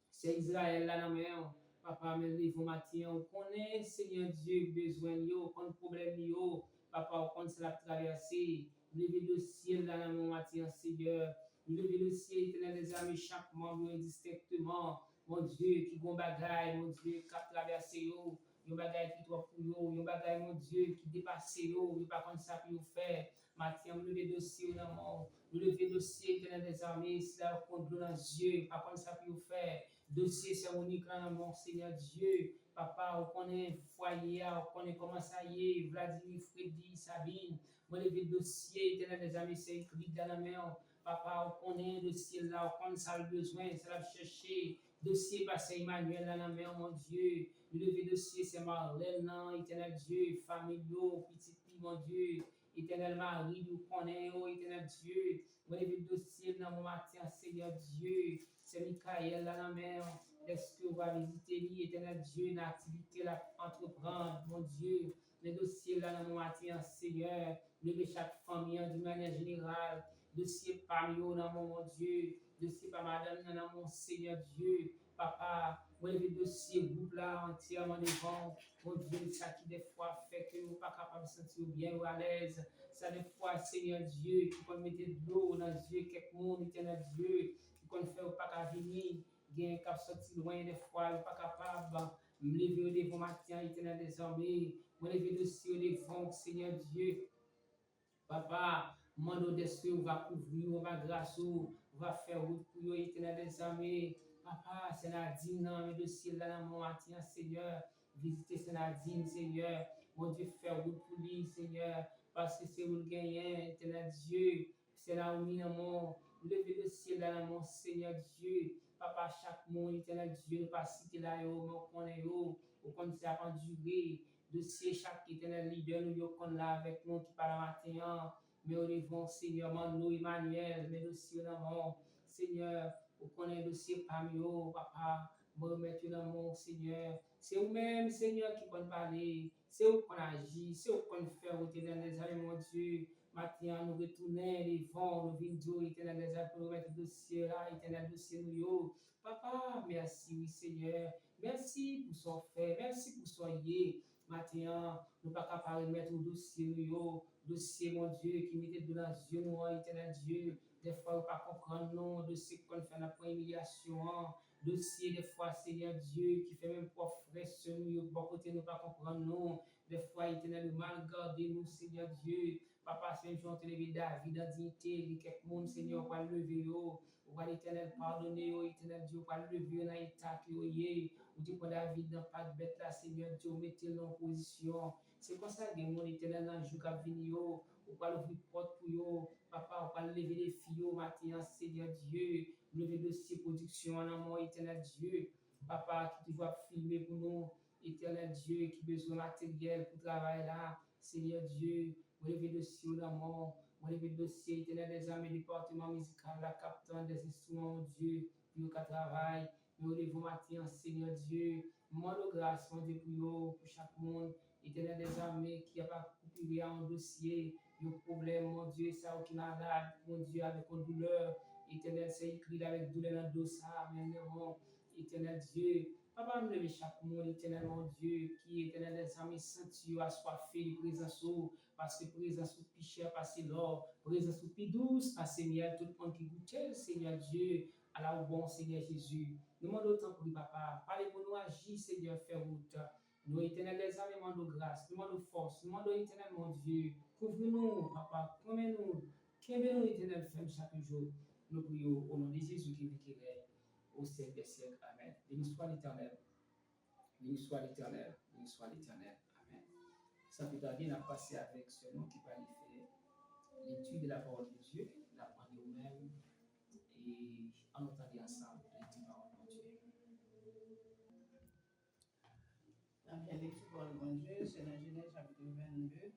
c'est Israël, là, amène. Papa, me lever au matin. On connaît, Seigneur Dieu, besoin, yo, qu'on problème, yo. Papa, on connaît la traversée. Lever le ciel, là, mon matin, Seigneur. Lever le ciel, éternel des amis, chaque membre indistinctement. Mon Dieu, qui gon bagaille, mon Dieu, qui a traversé, yo. Yon bagay qui trop pour yo, yon bagay mon Dieu qui dépasse yo, yon pas comme ça pour faire. Matin, me lever dossier dans mon, me lever dossier éternel des armées, si là contre dans les yeux, pas comme ça pour faire. Dossier c'est unique dans mon Seigneur Dieu. Papa, on connaît foyer, on connaît comment ça y est, Vladimir, Freddy, Sabine. Me lever dossier éternel des armées, c'est écrit dans la main. Papa, on connaît dossier là, on connaît ça le besoin, ça va chercher. Dossier passé Emmanuel dans la main, mon Dieu. Le lever de ciel, c'est Marlène, éternel Dieu, famille, petit mon Dieu, éternel Marie, nous connaissons, éternel Dieu. Le lever de ciel dans mon matin, Seigneur Dieu, c'est Michael dans la mer. Est-ce que vous va visiter lui, éternel Dieu, une activité à entreprendre, mon Dieu. Le dossier là dans mon matin, Seigneur, lever chaque famille d'une manière générale. Dossier parmi eux dans mon Dieu, dossier par madame dans mon Seigneur Dieu. Papa, moi, le dossier groupe là entièrement devant, mon Dieu, ça qui des fois fait que nous pas capable de sentir bien ou à l'aise. Ça des fois, Seigneur Dieu, qui peut mettre de l'eau dans les yeux, quelques monde, éternel Dieu, qui peut faire pas qu'à venir, bien qu'à sortir loin des fois, pas capable, me lever au devant matin, éternel des armées, moi, le dossier au devant, Seigneur Dieu, papa, mando d'esprit, on va couvrir, on va grâce, on va faire route pour vous, éternel des armées. Papa, c'est Nadine, dans le dossier là, dans mon matin, Seigneur. Visiter c'est Nadine, Seigneur. Mon Dieu, faire route pour lui, Seigneur. Parce que c'est vous le gagnant, éternel Dieu. C'est là où nous mon lever le ciel là, dans mon Seigneur Dieu. Papa, chaque monde, éternel Dieu, pas citer là, mais on connaît, au compte ça a duré. Dossier chaque éternel leader, nous sommes là avec nous qui parle matin. Mais au devant, Seigneur, Mando Emmanuel, mais dossier dans mon Seigneur. Vous connaissez le dossier parmi eux, papa, me remettre dans mon Seigneur. C'est vous-même, Seigneur, qui peut parler. C'est vous qui agit, c'est vous qui faire, éternel des amis, mon Dieu. Maintenant, nous retournons les vents, nous venons éternel des amis, pour nous mettre le dossier là, éternel dossier nous. Papa, merci, oui, Seigneur. Merci pour son fait, merci pour son yé. Maintenant, nous ne pouvons pas remettre le dossier nous, dossier, mon Dieu, qui mettait de dans les yeux, nous, éternel Dieu. Des fois, on ne peut pas comprendre, non, de ce qu'on fait la humiliation, dossier, des fois, Seigneur Dieu, qui fait même pas frais sur nous, bon côté, nous pas comprendre, non. Des fois, éternel, mal garder nous, Seigneur Dieu. Papa, c'est un jour, David, en dignité, il y a quelques monde, Seigneur, on va lever, on va l'éternel pardonner, éternel Dieu, on va lever dans l'état qui est, ou dit pour David, dans pas de bête là, Seigneur Dieu, mettez-le en position. C'est comme ça que mon éternel, dans le jour qui vient, on va l'ouvrir porte pour eux. Papa, on va lever les filles au matin, Seigneur Dieu. Lever dossier production en amour, éternel Dieu. Papa, qui doit filmer pour nous, éternel Dieu, qui besoin de matériel pour travailler là. Seigneur Dieu, lever dossier en amour. Lever dossier, éternel des amis, département musical, la captain des instruments, Dieu, pour le travail. Nous levons matin, Seigneur Dieu. Moi, de grâce, mon Dieu, pour chaque monde. Éternel des armées qui a pas coupé un dossier, le problème, mon Dieu, ça qui malade, mon Dieu, avec une douleur. Éternel, c'est écrit avec douleur dans le dossier, mais non, éternel Dieu. Papa, me lève chaque monde, éternel, mon Dieu, qui éternel des armées, senti, assoiffé de présence, parce que présence ou plus cher, parce que l'or, présence ou plus douce, parce que miel, tout le monde qui goûte, Seigneur Dieu, à la bon Seigneur Jésus. Nous demandons autant pour lui, papa. Parlez pour nous agir, Seigneur, faire route. Nous, éternel des âmes, nous demandons grâce, nous demandons force, nous demandons éternel, mon Dieu. Couvre-nous, papa, promets-nous, qu'aimez-nous, éternel, femme chaque jour. Nous prions au nom de Jésus qui vit, qui règne, au siècle des siècles. Amen. Béni soit l'Éternel. Béni soit l'Éternel, béni soit l'Éternel. Amen. Sans plus tarder, on a passé avec ce nom qui va lui faire l'étude de la parole de Dieu, l'apprendre nous-mêmes et en entendant ensemble l'étude de la parole de Dieu. La bien lecture pour le bon Dieu, c'est dans Genèse chapitre 22.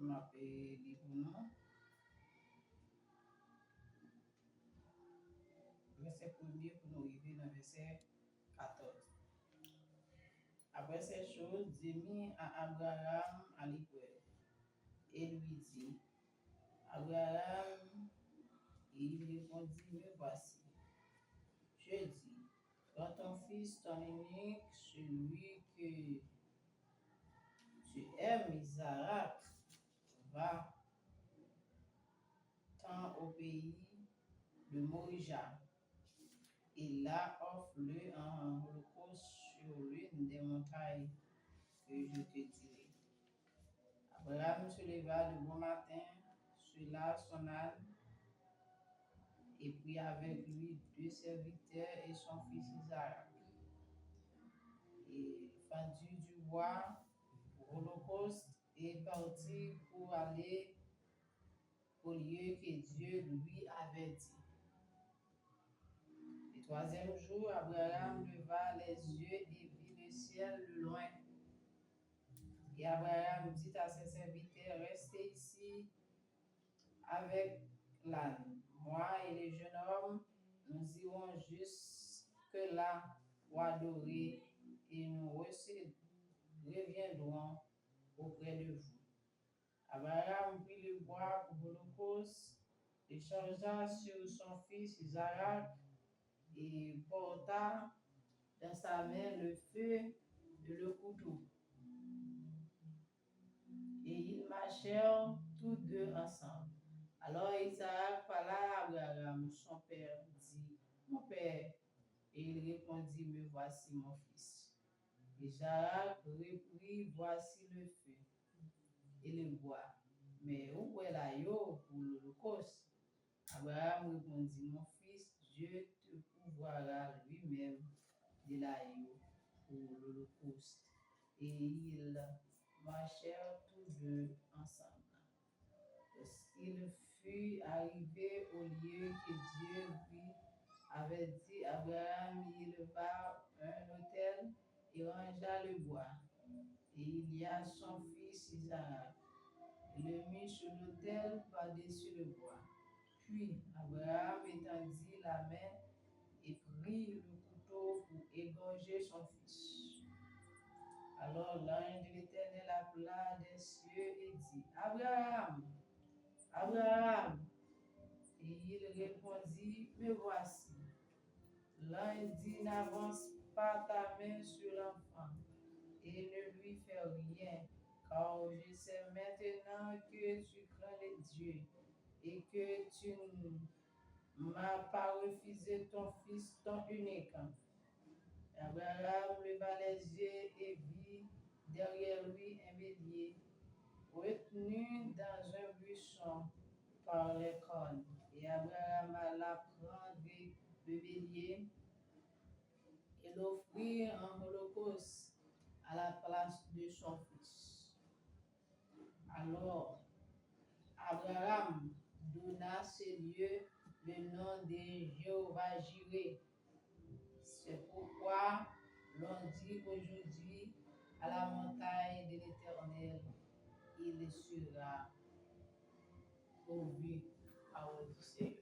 On m'appelle les pronoms. Verset 1er pour nous arriver dans verset 14. Après ces choses, Dieu mit à Abraham à l'épreuve et lui dit, Abraham, et il répondit, me voici. Je dis, prends ton fils, ton unique, celui que tu aimes, Isaac, va-t'en au pays de Morija, et là offre-le en holocauste sur l'une des montagnes que je te dirai. Abraham se leva de bon matin, sella son âne, et prit avec lui 2 serviteurs et son fils Isaac, et fendit du bois pour l'holocauste, et partit pour aller au lieu que Dieu lui avait dit. Le 3e jour, Abraham leva les yeux et vit le ciel de loin. Et Abraham dit à ses serviteurs, restez ici avec l'âne. Moi et les jeunes hommes, nous irons jusque là pour adorer et nous reviendrons auprès de vous. Abraham prit le bois pour l'holocauste, le chargea sur son fils Isaac et porta dans sa main le feu et le couteau. Et ils marchèrent tous deux ensemble. Alors Isaac parla à Abraham, son père, dit, mon père. Et il répondit, me voici mon fils. Isaac reprit, voici le feu et le bois. Mais où est l'agneau pour l'holocauste? Abraham répondit, mon fils, Dieu te pourvoira lui-même de l'agneau pour l'holocauste. Et ils marchèrent tous deux ensemble. Lorsqu'il fut arrivé au lieu que Dieu lui avait dit, Abraham y leva un autel et rangea le bois. Et il y a son fils Isaac. Il le mit sur l'autel par-dessus le bois. Puis Abraham étendit la main et prit le couteau pour égorger son fils. Alors l'ange de l'Éternel appela des cieux et dit, Abraham, Abraham. Et il répondit, me voici. L'ange dit, n'avance pas ta main sur l'enfant et ne lui fais rien, car je sais maintenant que tu crains les dieux et que tu ne m'as pas refusé ton fils, ton unique. Abraham leva les yeux et vit derrière lui un bélier retenu dans un buisson par les cornes. Et Abraham alla prendre le bélier et l'offrit en holocauste à la place de son fils. Alors Abraham donna à ce lieu le nom de Jéhovah Jireh. C'est pourquoi l'on dit aujourd'hui à la montagne de l'Éternel, il sera pourvu à Odyssée.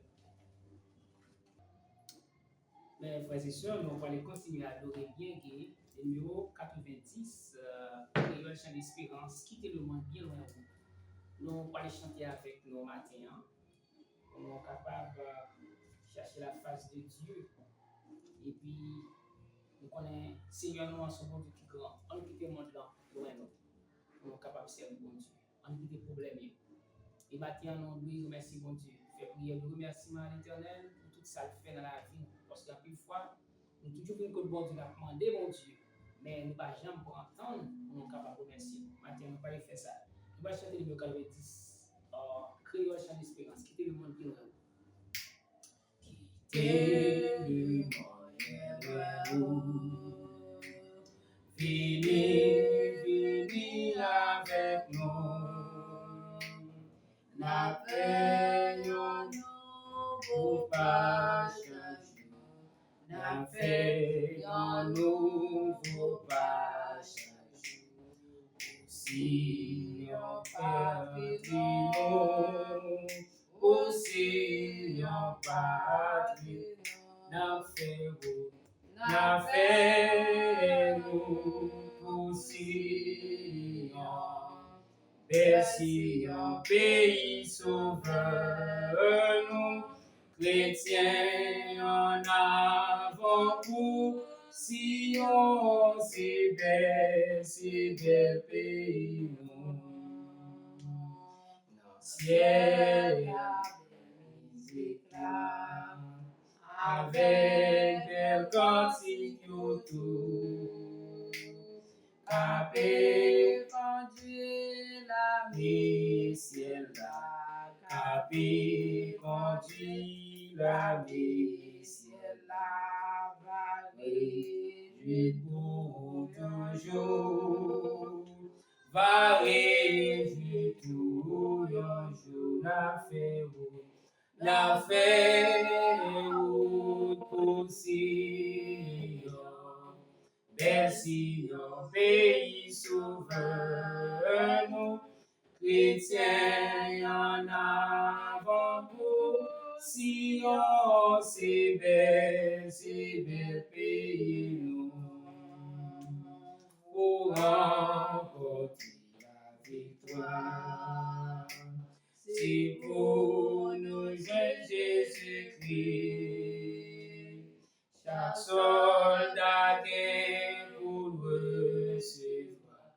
Mes frères et sœurs, nous allons continuer à adorer bien gai, le numéro 90, Créole Chant d'Espérance, quitter le monde bien loin de vous. Nous allons chanter avec nos matins, nous sommes capables de chercher la face de Dieu. Et puis, nous connaissons Seigneur, nous sommes bon Dieu qui grand. On quitte le monde là, loin de nous. Nous sommes capables de servir bon Dieu. On quitte les problèmes. Et maintenant, nous lui remercions bon Dieu. Fait prière de remerciement à l'Éternel pour tout ça qu'il fait dans la vie. Parce qu'à plus fois, nous toujours une que bon Dieu a demandé bon Dieu. Mais nous ne pas jamais pour entendre, nous sommes capables de remercier. Maintenant, nous ne pouvons pas faire ça. Nous allons chanter le numéro 90. Créole Chant d'Espérance. Quitter le monde qui nous aime. Quitter le monde qui nous aime. vini avec nous. La paix en nous pas changer. La paix en nous pas changer. Si on patrie, aussi on patrie, n'a fait aussi Bercy, un pays sauveur, nous, chrétiens en avant pour Sion, c'est bel pays, nous. Ciel, éclat, avec des cantiques autour, capé conduit la ciel là, capé conduit la ciel là, va réjouir pour toujours, va réjouir tout un jour la fête pour Sion. Bercy, un pays sauveur, nous, chrétiens en avant pour Sion, c'est bel pays, nous, pour remporter la victoire. C'est pour nous, Jésus-Christ. Chaque soldat est pour recevoir.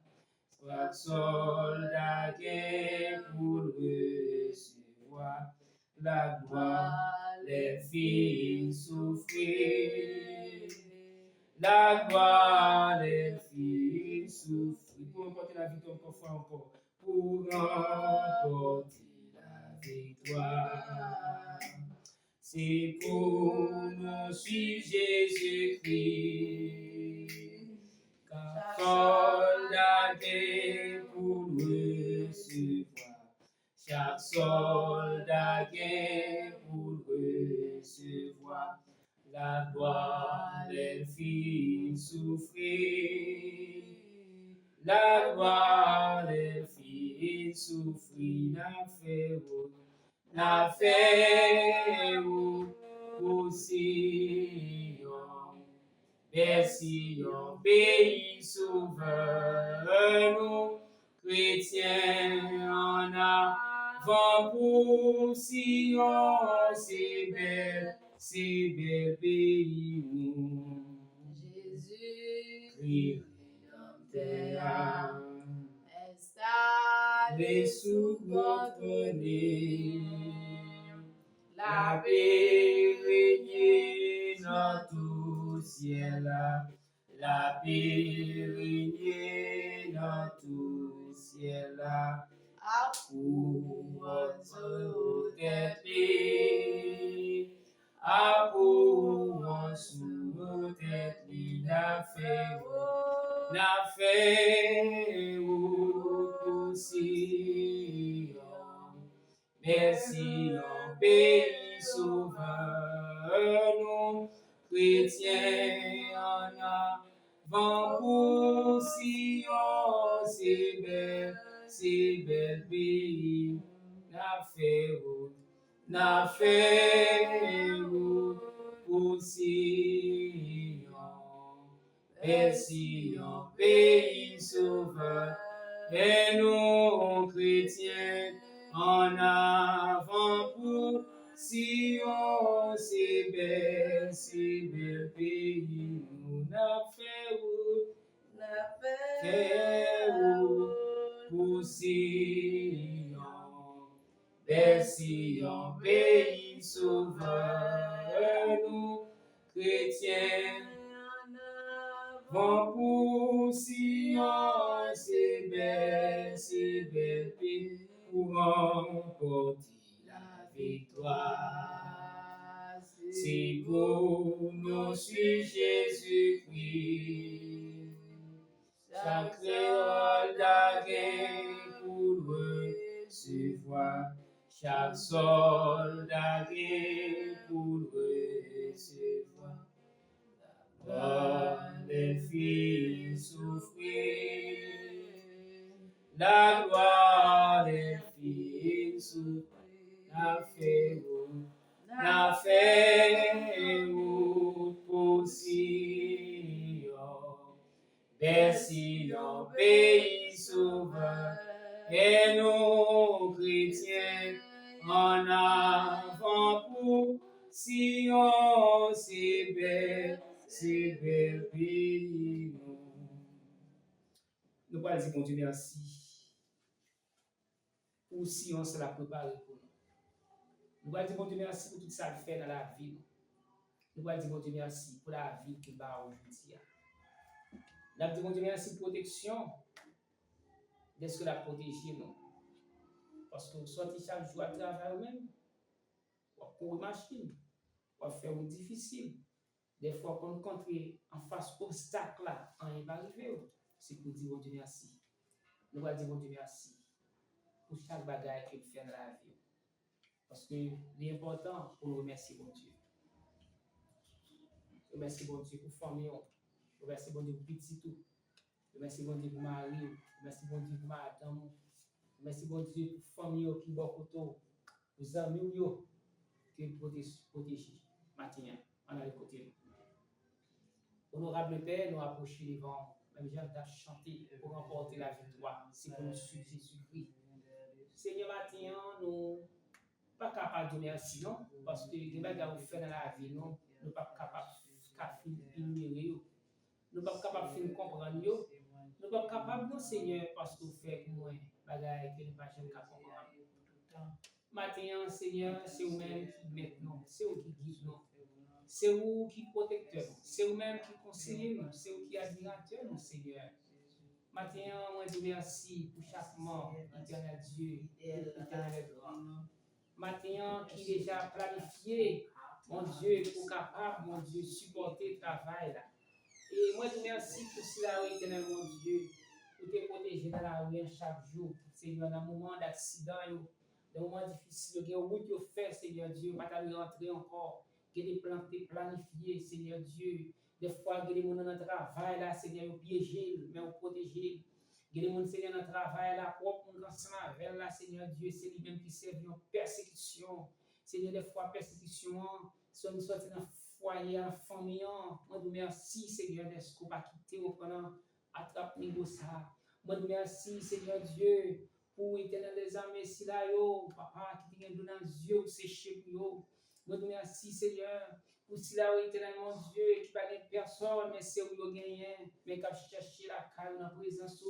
Chaque soldat est pour recevoir. La gloire, les filles souffrir. La gloire, les filles souffrir. Pour remporter la victoire encore. Pour remporter la victoire. C'est pour nous suivre Jésus-Christ. Car soldat est pour recevoir. Chaque soldat est pour recevoir. La gloire des filles souffrir. La gloire des filles souffrir. La fait pour Sion. Bercy, un pays sauveur, nous, chrétiens en avant pour Sion, c'est bel pays, nous. Jésus, rédempteur, installé sous votre nez, la paix règne dans tout ciel, la paix règne dans tout ciel, à pour votre tête, à pour sous tête, la fait aussi. Merci, un pays sauveur, nous, chrétiens en avant pour Sion, c'est bel pays. N'a fait pour Sion. Merci, un pays sauveur, et nous, chrétiens, en avant pour Sion, c'est bel pays, nous n'a fait pour Sion. Bercy, un pays sauveur, nous, chrétiens, vont pour Sion, c'est bel pays, pour remporter la victoire. C'est pour nous suivre Jésus-Christ. chaque créole d'agué pour recevoir, chaque soldat pour recevoir. Les filles souffrir, la gloire des filles souffrir, n'a fait route pour Sion, vers Sion, pays sauveur, et nous chrétiens en avant pour Sion, c'est belle pays. Nous allons dire, mon Dieu, merci. Pour Sion, c'est la préparée pour nous. Nous allons dire, mon Dieu, merci pour tout ça qu'il fait dans la vie. Nous allons dire, mon Dieu, merci pour la vie qu'il va aujourd'hui. Nous allons dire, mon Dieu, merci pour la protection. Est-ce que la protéger nous? Parce que sortir chaque jour à travailler même, pour une machine, pour faire une difficile. Des fois, quand on rencontre en face obstacle là, on n'est pas arrivé. C'est pour dire, mon Dieu, merci. Nous allons dire, mon Dieu, merci pour chaque bagaille qu'il fait dans la vie. Parce que l'important pour nous remercier, mon Dieu. Remercier, mon Dieu, pour famille. Remercier, mon Dieu, pour petit tout. Remercier, mon Dieu, pour mari. Remercier, mon Dieu, pour madame. Remercier, mon Dieu, pour famille qui est beaucoup pour les amis qui protègent. Maintenant, on a le côté. Honorable Père, nous approchons devant, même j'ai entendu chanter pour remporter la victoire. C'est pour nous suivre Jésus-Christ. Seigneur, maintenant, nous ne sommes pas capables de merci, non? Parce que les bagages que vous faites dans la vie, non? Nous ne sommes pas capables d'ignorer. Nous ne sommes pas capables de comprendre. Nous ne sommes pas capables, non, Seigneur, parce que vous faites moins de bagages que nous ne sommes pas comprendre. Maintenant, Seigneur, c'est vous-même qui maintenant, c'est vous qui guide nous. C'est vous qui protecteur, c'est vous-même qui conseiller nous, c'est vous qui admirateur nous, Seigneur. Maintenant, moi je merci pour chaque mort, éternel Dieu, éternel grand. Maintenant, qui déjà planifié, mon Dieu, pour capable, mon Dieu, supporter le travail là. Et moi je merci pour cela, éternel mon Dieu, pour te protéger dans la rue chaque jour, Seigneur, dans le moment d'accident, dans le moment difficile, il y a une route qui fait, Seigneur Dieu, pas t'aller rentrer encore. Que des plans planifiés, Seigneur Dieu. Des fois, que des gens dans le travail, là, Seigneur, vous piégez, mais vous protégez. Que des gens, Seigneur, dans le travail, là, propre, nous ensemble avec là, Seigneur Dieu, c'est lui-même qui sert en persécution. Seigneur, des fois, persécution, soit nous sortis dans le foyer, en famille, moi, nous merci, Seigneur, d'être qu'on pas quitter au pendant attrape niveau ça. Moi, nous merci, Seigneur Dieu, pour éternel des armées, si là, yo, papa, qui te donne dans les yeux, sécher pour yo. Moi, nous merci, Seigneur, pour cela, éternel mon Dieu, qui pas de personne, mais c'est où vous gagnez, mais qui chercher la calme, la présence,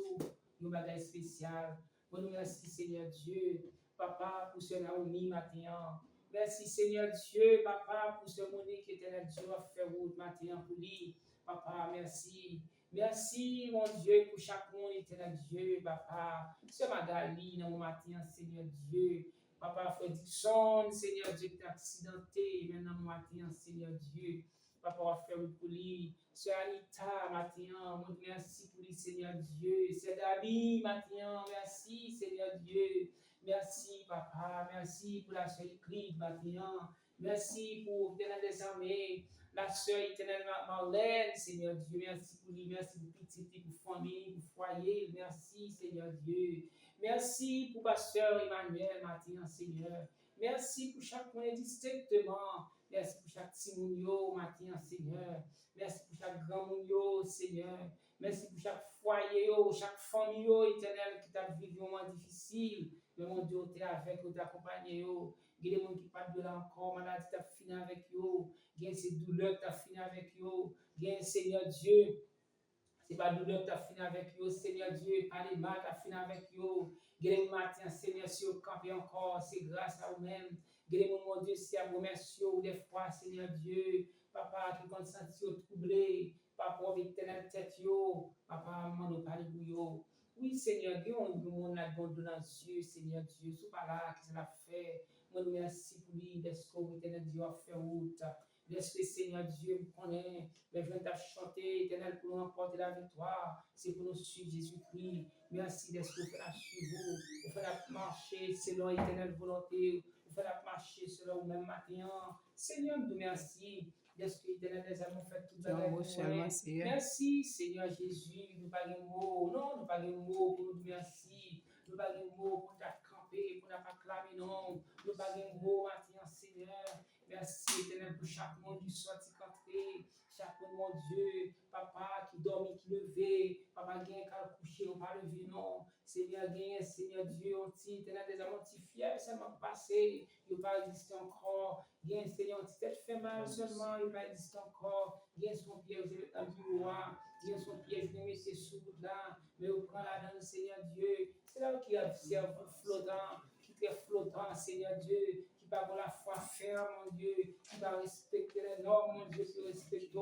nous bagaille spécial. Moi, nous merci, Seigneur Dieu, papa, pour ce Naomi matin. Merci, Seigneur Dieu, papa, pour ce Monique, éternel Dieu, a fait route matin pour lui. Papa, merci. Merci, mon Dieu, pour chaque monde, éternel Dieu, papa. Ce Magali, dans mon matin, Seigneur Dieu. Papa, frère Dixon, Seigneur Dieu, qui est accidenté, maintenant, matin, Seigneur Dieu. Papa, va faire pour lui. Sœur Anita, matin, mon merci pour lui, Seigneur Dieu. C'est David, matin, merci, Seigneur Dieu. Merci, papa, merci pour la sœur Clive, matin. Merci pour l'éternel des armées, la sœur éternelle Marlène, Seigneur Dieu. Merci pour lui, merci pour petite, pour famille, pour foyer. Merci, Seigneur Dieu. Merci pour pasteur Emmanuel, matin, Seigneur. Merci pour chaque point distinctement. Merci pour chaque Timounio, matin, Seigneur. Merci pour chaque grand mounio, Seigneur. Merci pour chaque foyer, chaque famille, éternel, qui t'a vécu un moment difficile. Mais mon Dieu, tu es avec eux, tu accompagné. Il y a des gens qui parlent de là encore, maladie, tu as fini avec eux. Il y a ces douleurs, tu as fini avec eux. Il y a Seigneur Dieu. C'est pas douleur que tu as fini avec eux, Seigneur Dieu, pas les mal, tu as fini avec eux. Guéris matin, Seigneur, si vous campez encore, c'est grâce à vous-même. Guéris mon Dieu, si à vous remercier des fois, Seigneur Dieu, papa, qui compte sentir troublé, papa, avec telle tête, papa, maman, pas les bouillons. Oui, Seigneur Dieu, on a bon dans les yeux, Seigneur Dieu, sous par là, qui l'a fait. Moi, merci pour lui, d'être que vous Dieu a fait route. L'Esprit Seigneur Dieu, vous connaît, mais je vais chanter, éternel, pour nous emporter la victoire. C'est pour nous suivre Jésus-Christ. Merci d'être vous faire suivre, vous faire marcher selon l'éternelle volonté, vous faire marcher selon le même matin. Seigneur, nous merci. D'être éternel, les amours fait tout Jean Rochelle, merci, Seigneur Jésus. Nous pas de mots, non, nous pas de mots pour nous merci. Nous pas de mots pour nous camper, pour nous acclamer, non. Nous pas de mots, matin, Seigneur. Merci, éternel, pour chaque monde qui sorti rentré, chaque monde, mon Dieu, papa qui dormit, qui levait, papa qui est couché, on pas levé, non. Seigneur, gagne, Seigneur Dieu, on t'y, éternel, des amants, t'y fiers, seulement passé, il va exister encore. Gagne, Seigneur, on t'y tête fait mal seulement, il va exister encore. Gagne son piège, je vais dans le bureau, gagne son piège, je vais mettre sous là, mais on prend la donne, Seigneur Dieu. C'est là qui a cerveau flottant, qui est flottant, Seigneur Dieu. Qui va avoir la foi ferme, mon Dieu, qui va respecter les normes, mon Dieu, qui respecte,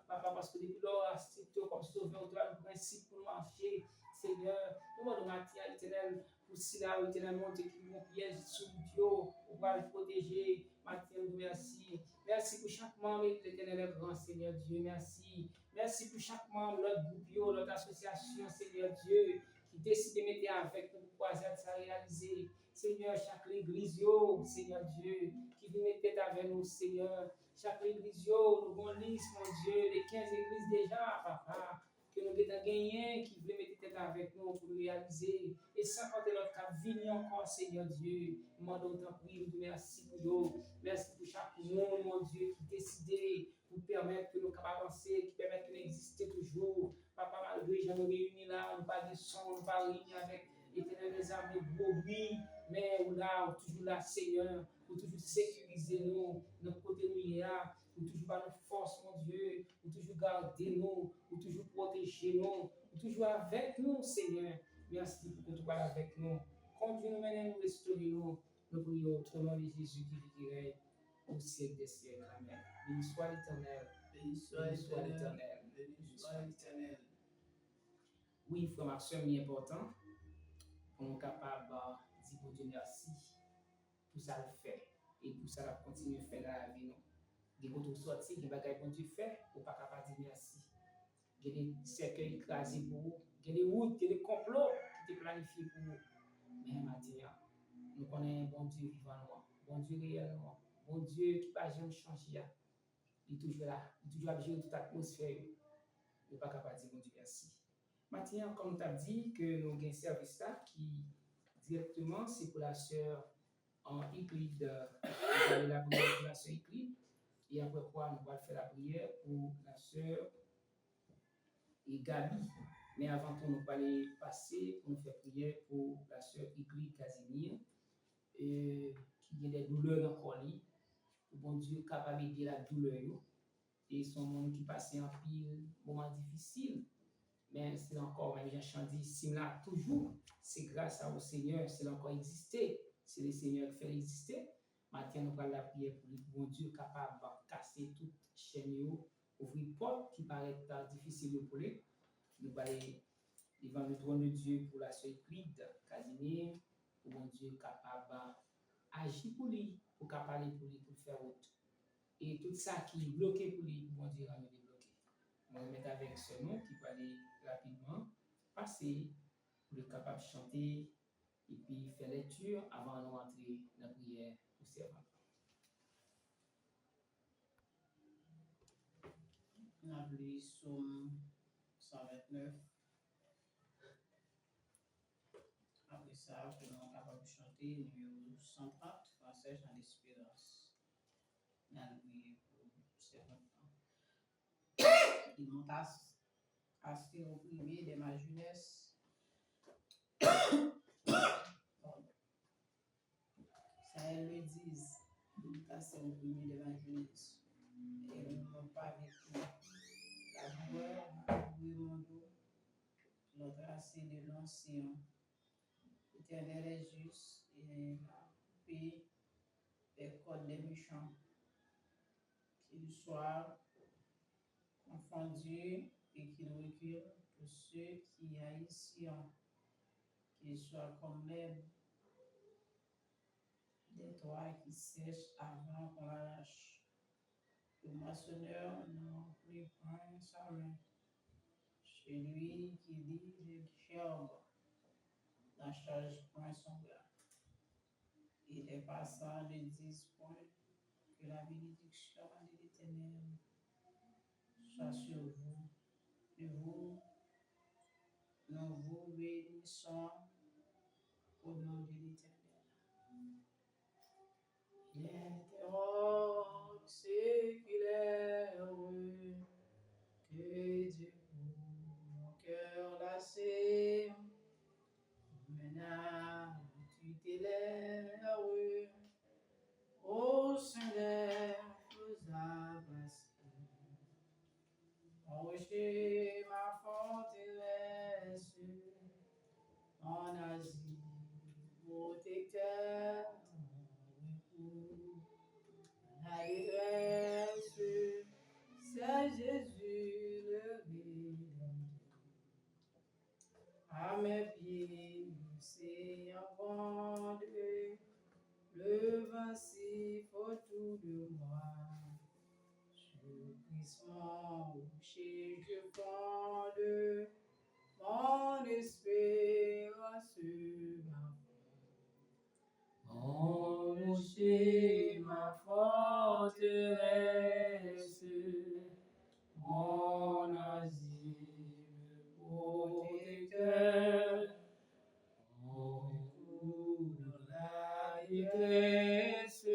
papa, parce que depuis lors, accepte comme sauveur, tu as le principe pour marcher, Seigneur, nous demandons matin, éternel, pour cela, éternel, monter qui mon piège sous Dieu, pour va le protéger, matin, nous merci. Merci pour chaque membre, l'éternel est grand, Seigneur Dieu, merci. Merci pour chaque membre, notre groupe, notre association, Seigneur Dieu, qui décide de mettre avec nous pour pouvoir ça réaliser. Seigneur, chaque église, Seigneur Dieu, qui vient mettre avec nous, Seigneur. Chaque église, nous avons liste, mon Dieu, les 15 églises déjà, papa, que nous avons gagné, qui veulent mettre tête avec nous pour réaliser. Et sans compter notre cap, venir encore, Seigneur Dieu. Nous demandons autant prier, nous merci pour nous. Merci pour chaque monde, mon Dieu, qui décide pour permettre que nous puissions avancer, qui permettre que nous existions toujours. Papa, malgré que nous réunis là, nous pas de son, nous pas réunis avec l'éternel des armées, bruit. Mais ou là, toujours là, Seigneur, pour toujours sécuriser nous, notre côté nous y a, pour toujours par notre force, mon Dieu, pour toujours garder nous, pour toujours protéger nous, pour toujours avec nous, Seigneur. Merci pour que tu sois avec nous. Conduis-nous, menez-nous, restaurez-nous. Nous prions au nom de Jésus qui vit et règne au siècle des siècles. Amen. Béni soit l'Éternel. Béni soit l'Éternel. Béni soit l'Éternel. Oui, frère Maxime, c'est important pour nous capables de dire pour Dieu merci. Tout ça le fait et tout ça va continuer à faire dans la vie. Des autres sorties, des bagages que Dieu fait, pour pas capable dire merci. Il y a des cercueils écrasés pour vous, il y a des routes, il y a des complots qui étaient planifiés pour vous. Mais maintenant, nous connaissons un bon Dieu vivant, bon Dieu réellement, bon Dieu qui ne va jamais changer. Il est toujours là, il est toujours à gérer toute l'atmosphère. Il n'est pas capable de dire bon Dieu merci. Maintenant, comme tu as dit, que nous avons un service là qui directement, c'est pour la sœur en Euclide, la prière pour la sœur Euclide, et après quoi, nous allons faire la prière pour la sœur et Gabi. Mais avant tout, nous allons passer pour nous faire prière pour la sœur Euclide Casimir, qui a des douleurs dans le corps, pour bon Dieu capable d'aider la douleur, et son monde qui passe en pile, moment difficile. Mais c'est encore, même Jean dit, si là toujours, c'est grâce au Seigneur, c'est encore existé. C'est le Seigneur qui fait exister. Maintenant, nous allons la prière pour le bon Dieu capable de casser toute chaîne, ouvrir porte qui paraît difficile pour lui. Nous allons aller devant le trône de Dieu pour la sœur Euclide Casimir, pour bon Dieu capable d'agir pour lui, pour capable pour lui, pour faire autre. Et tout ça qui est bloqué pour lui, bon Dieu va nous débloquer. On va mettre avec ce nom qui va aller rapidement passer pour être capable de chanter et puis faire lecture avant de rentrer dans la prière pour servant. On a lu Psaume 129. Après ça, on est capable de chanter numéro 130, Français Jean d'Espérance. On a lu pour servant. Il m'ont assez opprimé de ma jeunesse. Ça, elles le disent. Assez opprimé de ma jeunesse. Et elles ne m'ont pas vécu. La douleur m'a couvert mon dos. Le tracé de l'ancien. L'Éternel est juste et a coupé les cordes des méchants. Qu'ils soient confondus et qu'ils reculent pour ceux qui haïssent Sion. Qu'ils soient comme l'herbe des toits qui sèchent avant qu'on l'arrache. Le moissonneur n'a pris point sa main. Celui qui lit les gerbes n'en charge point son grain. Il est passant de 10 points. Que la bénédiction de l'Éternel soit sur vous. Nous vous bénissons au nom de l'Éternel. Il interroge ce qu'il est heureux que Dieu pour mon cœur lassé. Maintenant, tu t'élèves heureux au sein des choses abassées. Mon rocher, ma forteresse, mon asile protecteur, mon recours, la détresse, c'est Jésus le Rédempteur. À mes pieds, l'océan gronde, le vent siffle autour de moi. Je brise mon rocher, je fonde, mon espérance, ma foi. Mon rocher, ma forteresse, mon asile protecteur, mon recours dans la détresse,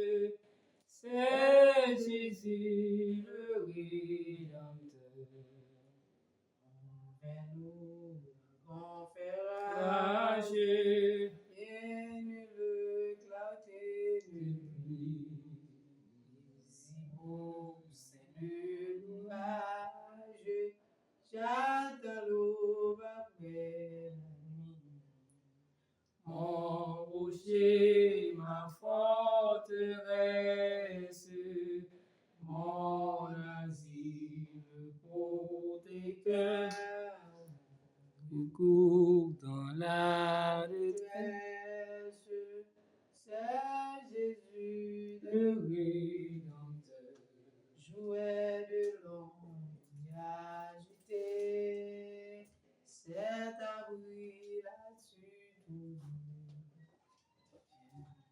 c'est Jésus le Rédempteur. Envers nous, l'avons fait rage, et nulle clarté de nuit. Si beau, c'est le l'orage, j'attends l'aube après la nuit. Mon rocher, ma forteresse, mon asile protecteur, recours dans la détresse, c'est Jésus le Rédempteur. Jouet de l'ombre agité, cet abri là-dessus tout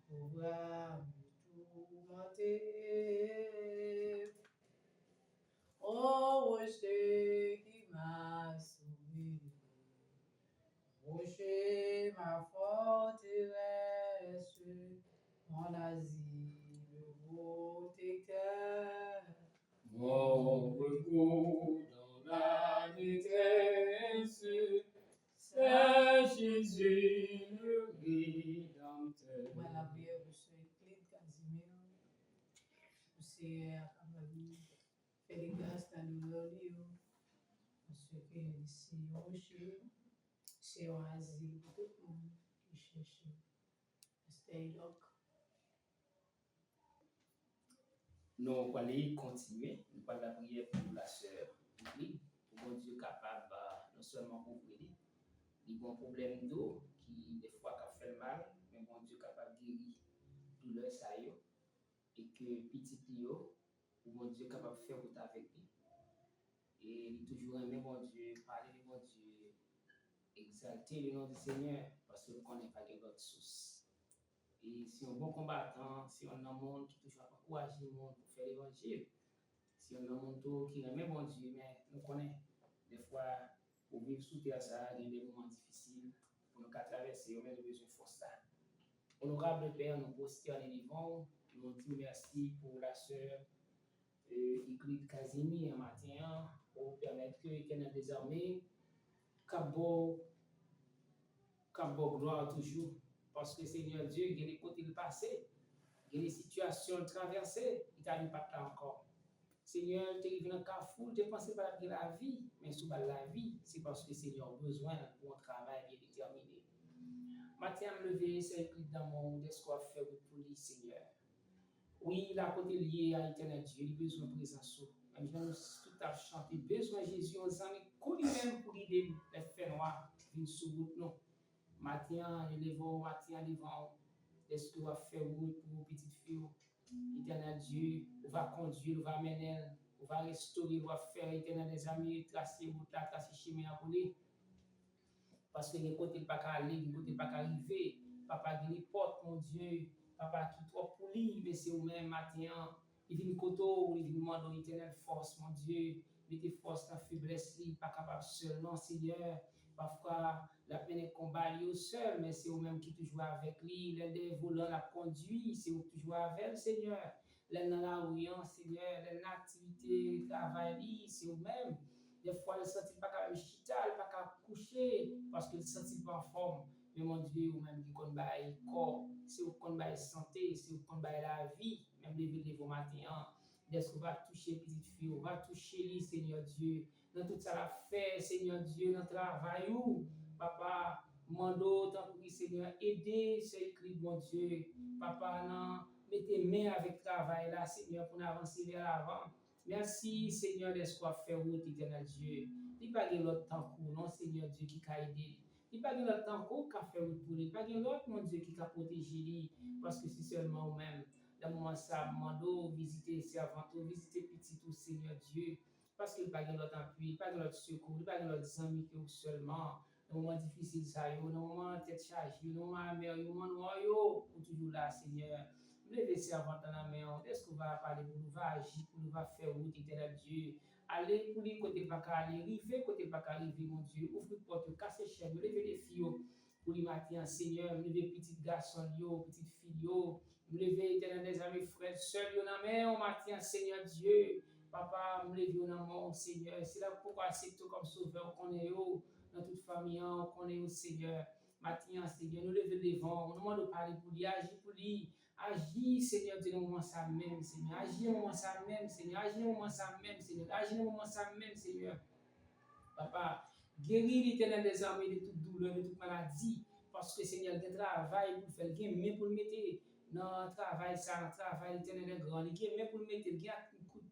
pourra me tourmenter. Oh, rocher qui m'a sauvé, rocher, ma forteresse, mon asile protecteur, mon recours dans la détresse, c'est Jésus le Rédempteur. Voilà, prière pour ce Euclide Casimir. C'est capable faire les grâces dans le livre. Parce que c'est un rocher, c'est un asile pour tout le monde qui cherche à stay lock. Nous allons continuer. Nous allons la prière pour la sœur Euclide, pour mon Dieu capable non seulement pour prier, il y a un problème d'eau qui des fois fait mal, mais mon Dieu capable de guérir douleur ça yo, et que petit Lio, ou mon Dieu capable de faire route avec lui. Et il toujours aimé mon Dieu, parler de mon Dieu, exalter le nom du Seigneur, parce que nous ne connaissons pas de l'autre source. Et si on est bon combattant, si on est un monde qui toujours encourage le monde pour faire l'évangile, si on est un monde qui aime mon Dieu, mais nous connaissons des fois, pour vivre sous terre, ça, il y a des moments difficiles, pour nous traverser, on a besoin de force. Honorable Père, nous prosternons devant, nous disons merci pour la sœur Euclide Casimir matin, pour permettre qu'elle ait désormais Cabo gloire toujours. Parce que Seigneur Dieu, il y a des côtés du passé, il y a des situations traversées, il n'y a pas là encore. Seigneur, tu es venu dans le carrefour, tu pensé par la vie, mais sous la vie, c'est parce que Seigneur a besoin pour un travail bien déterminé. Matin, me lever, c'est écrit dans mon espoir faire pour lui, Seigneur. Oui, la côté lié à l'éternel Dieu, il a besoin de présence. Même nous tout à chanter, besoin de Jésus, on s'en est connu même pour l'idée les faits noirs, qui sous route, non. Matin, élevons, matin, devant, est-ce que va faire route pour petite fille, Éternel Dieu, on va conduire, on va mener, on va restaurer, on va faire, éternel des amis, tracer route là, tracer chemin à rouler. Parce que les côtés pas qu'à aller, les côtés pas qu'à arriver. Papa, qui les porte, mon Dieu. Papa, qui trop pour lui, mais c'est au même matin. Il vient koto, il vient demander éternelle force, mon Dieu. Mettez force dans la faiblesse, pas capable seul, non, Seigneur. Parfois, la peine est combat lui seul, mais c'est au même qui toujours avec lui. L'un des volants la conduit, c'est au toujours avec, Seigneur. L'un dans la rue, Seigneur, l'un l'activité, travail, c'est au même. Des fois, il ne sentit pas qu'à chita, il pas qu'à coucher, parce qu'il ne sentit pas en forme. Mais mon Dieu, ou même qui connaît le corps, c'est où qu'on la santé, c'est où qu'on la vie, même les vos matins. Est-ce qu'on va toucher petite fille, on va toucher lui, Seigneur Dieu. Dans tout ça, la fait, Seigneur Dieu, dans le travail, papa, mando, tant que Seigneur, aider, c'est écrit, mon Dieu. Papa, non, mettez main avec le travail là, Seigneur, pour avancer vers l'avant. Merci, Seigneur, d'espoir faire route, éternel Dieu. Il n'y a pas de l'autre temps pour non, Seigneur Dieu, qui a aidé. Il n'y a pas de l'autre temps pour qui fait route pour lui. Il n'y a pas de l'autre, mon Dieu, qui a protégé lui. Parce que c'est seulement vous-même. Dans le moment ça, mando, visiter servante, visiter petit tout, Seigneur Dieu. Parce qu'il n'y a pas de l'autre appui, il n'y a pas de l'autre secours, il n'y a pas de l'autre amis que vous seulement. Dans le moment difficile, ça, dans le moment tête chargée, dans le moment mer, dans le moment noir, vous toujours là, Seigneur. Levez servante dans la main. Est-ce qu'on va parler pour nous, va agir pour nous, va faire route, éternel Dieu. Allez pour les côtés pas aller, river côté pas arriver, mon Dieu. Ouvre porte, casse chaîne, levez les filles pour les matins, Seigneur. Levez petits garçons, petites filles, levez éternel des amis, frères, sœurs, dans la main, au matin, Seigneur Dieu. Papa, me levez dans mon Seigneur. C'est là pourquoi c'est tout comme sauveur qu'on est dans toute famille, qu'on est au Seigneur. Matin, Seigneur, nous levez devant, nous demandons de parler pour lui, agir pour lui. Agis, Seigneur, de moment ça même, Seigneur. Agis au moment ça même, Seigneur. Agis au moment ça même, Seigneur. Agis au moment ça même, Seigneur. Papa, guéris l'éternel des armées de toute douleur, de toute maladie. Parce que, Seigneur, le travail pour faire, il y a pour le mettre dans le travail, ça, dans le travail, l'éternel est grand. Il y a pour le mettre, il y a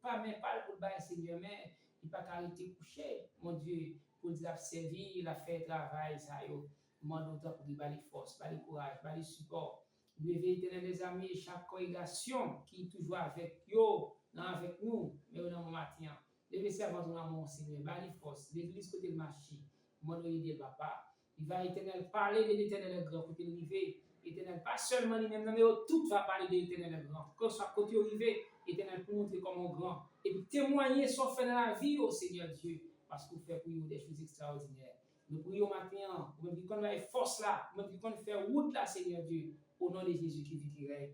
pas, mais pas pour le bail, Seigneur, mais il n'y a pas qu'à rester couché, mon Dieu, pour dire servir, il a fait travail, ça, yo. Demande autant pour lui, les forces, les courage, les support. Levez éternel des amis, chaque congrégation qui est toujours avec yo, non avec nous, mais dans mon matin. Levez servant dans mon Seigneur, les forces, l'église côté de marché, mon aider papa. Il va éternel parler de l'éternel grand côté de rivé. Éternel, pas seulement lui-même, mais tout va parler de l'éternel grand. Que ce soit côté rivé, éternel, pour montrer comment grand. Et puis témoigner son fait dans la vie, au Seigneur Dieu, parce que vous faites pour vous des choses extraordinaires. Nous prions maintenant, nous disons qu'on a force là, nous disons qu'on fait route là, Seigneur Dieu, au nom de Jésus qui vit qui règne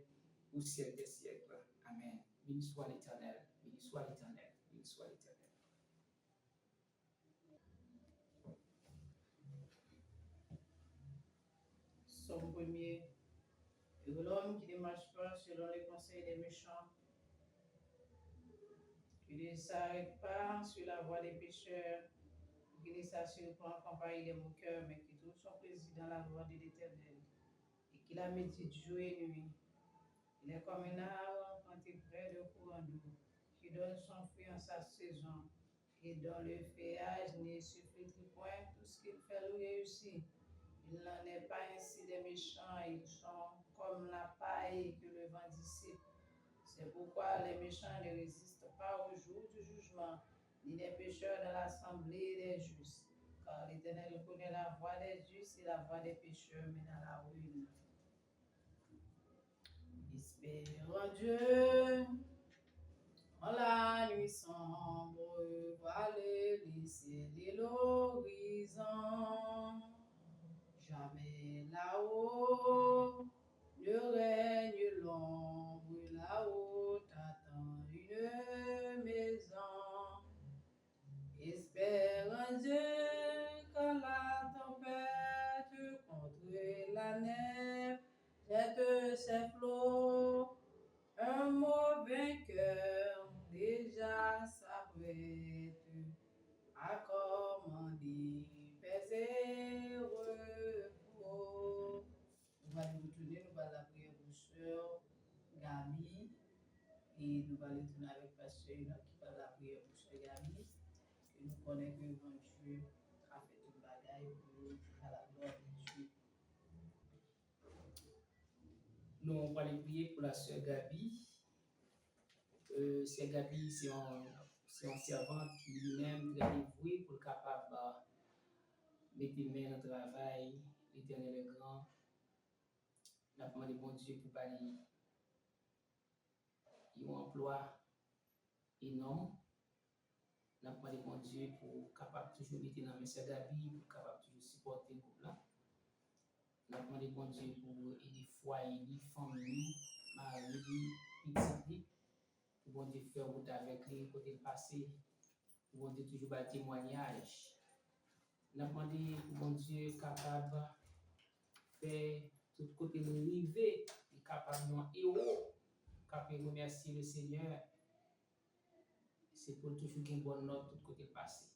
au ciel des siècles. Amen. Béni soit l'Éternel, béni soit l'Éternel, béni soit l'Éternel. Somme premier. L'homme qui ne marche pas selon les conseils des méchants, qui ne s'arrête pas sur la voie des pécheurs, qui ne s'assure pas en compagnie des moqueurs, mais qui trouve son plaisir dans la loi de l'Éternel, et qui la médite jour et nuit. Il est comme un arbre planté près de courant d'eau, qui donne son fruit en sa saison, et dont le feuillage ne se flétrit point, tout ce qu'il fait lui réussit. Il n'en est pas ainsi des méchants, ils sont comme la paille que le vent dissipe. C'est pourquoi les méchants ne résistent pas au jour du jugement, ni les pécheurs dans l'assemblée des justes. Car l'Éternel connaît la voie des justes et la voie des pécheurs mène à la ruine. Espère en Dieu, en la nuit sombre, voilée les ciels et l'horizon. Jamais là-haut ne règne l'ombre, là-haut t'attend une maison. Espère en Dieu quand la tempête contre la nef jette ses flots. Un mot vainqueur déjà s'apprête à commander paix et repos. Nous allons retourner, nous allons la prière pour sœur Gabi et nous allons retourner avec pasteur qui va la prière pour sœur Gabi. Et nous connaissons que grand Dieu a fait une bagaille pour à la gloire de Dieu. Nous allons prier pour la sœur Gabi. c'est Gabi, c'est une servante qui lui-même très dévouée pour capable mettre main dans le travail. L'Éternel est grand. N'a pas demandé bon Dieu pour pas un emploi énorme. N'a pas demandé bon Dieu pour capable toujours mettre dans M. Gabi, pour capable toujours supporter le groupe là. N'a pas demandé bon Dieu pour aider foyer, famille, mari, petit. Pour bon Dieu faire route avec lui, côté le passé. Pour bon Dieu toujours bâtir témoignage. N'a pas demandé pour bon Dieu capable faire tout côté le rivé, capable d'un héros, capable de remercier le Seigneur. C'est pour toujours une bonne note tout côté passé.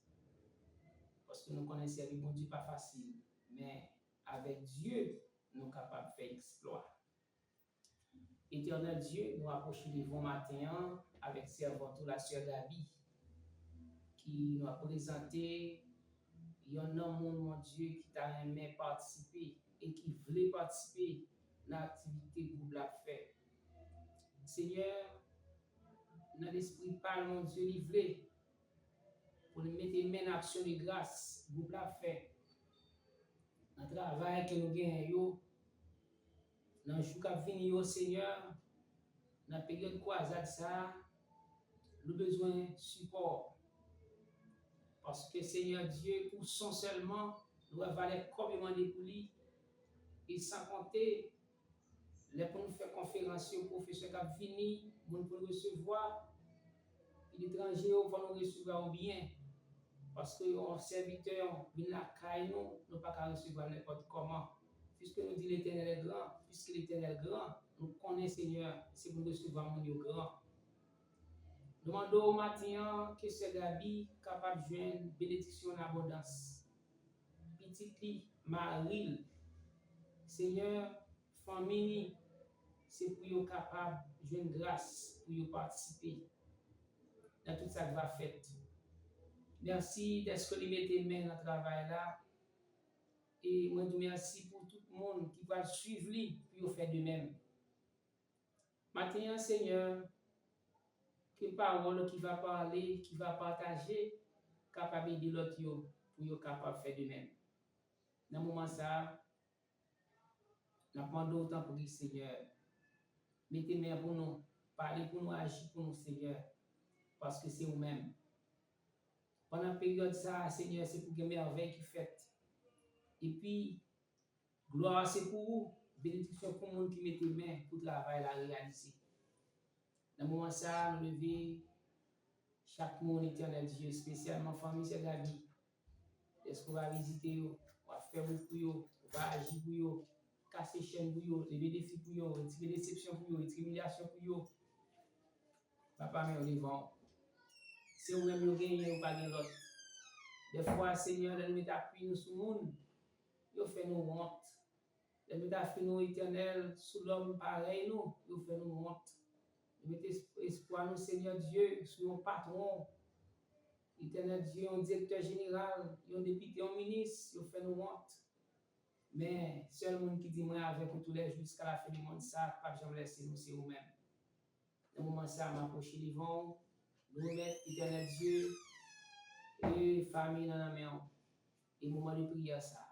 Parce que nous connaissons que bon Dieu pas facile, mais avec Dieu, nous sommes capables de faire exploit. Éternel Dieu, nous approchons du bon matin avec servante la sœur Gabi, qui nous a présenté un homme, mon Dieu, qui t'a aimé participer et qui voulait participer dans l'activité que vous l'avez fait. Seigneur, dans l'esprit parle, mon Dieu, livré, pour nous mettre main en action de grâce, vous l'avez fait. Dans le travail que nous gagnons, dans le jour qui vient, Seigneur, dans la période croisade, ça, nous avons besoin de support. Parce que Seigneur Dieu, pour son seulement, nous avons valer complètement des poulies. Et sans compter, les pour nous faire conférence aux professeurs qui viennent, nous pour nous recevoir, l'étranger pour nous recevoir bien. Parce que les serviteurs viennent la caille, nous ne pouvons pas recevoir n'importe comment. Puisque nous dit l'Éternel est grand, puisque l'Éternel est grand, nous connaissons Seigneur, c'est pour nous recevoir mon Dieu grand. Nous demandons au matin que ce Gabi capable de jouer une bénédiction en abondance. Petite li, Marie, Seigneur, famille, c'est pour vous capable de jouer une grâce pour vous participer dans tout ça que va faire. Merci d'être que vous mettez main dans le travail là. Et moi, je vous remercie pour tout le monde qui va suivre lui pour faire de même. Maintenant, Seigneur, que parole qui va parler, qui va partager, capable d'aider l'autre pour être capable de faire de même. Dans ce moment ça, nous demandons autant pour le Seigneur. Mettez main pour nous, parlez pour nous, agissez pour nous, Seigneur, parce que c'est vous-même. Pendant la période ça, Seigneur, c'est pour que merveille qui fait. Et puis, gloire c'est pour vous, bénédiction pour le monde qui met main pour travailler la réaliser. Dans ce moment ça, nous levons chaque monde éternel Dieu, spécialement famille c'est Gabi. Est-ce qu'on va visiter, on va faire beaucoup, on va agir pour eux, casser chaîne pour eux, lever des défis pour eux, retirer déception pour eux, retirer humiliation pour eux. Papa, mais on les vend. C'est vous-même nous gagnez ou pas de l'autre. Des fois, Seigneur, nous mettons appui sur le monde, nous fait nous honte. Nous mettons appui nous éternel sur l'homme pareil, nous fait nous honte. Nous mettons espoir, nous, Seigneur Dieu, sur nos patrons. Éternel Dieu, un directeur général, un député, un ministre, nous fait nous honte. Mais seul le monde qui dit moi avec vous tous les jours jusqu'à la fin du monde, ça, pas jamais laisser nous, c'est vous-même. Dans le moment ça, m'approche devant, nous mettre éternel Dieu et famille dans la main. Et moment de prière ça.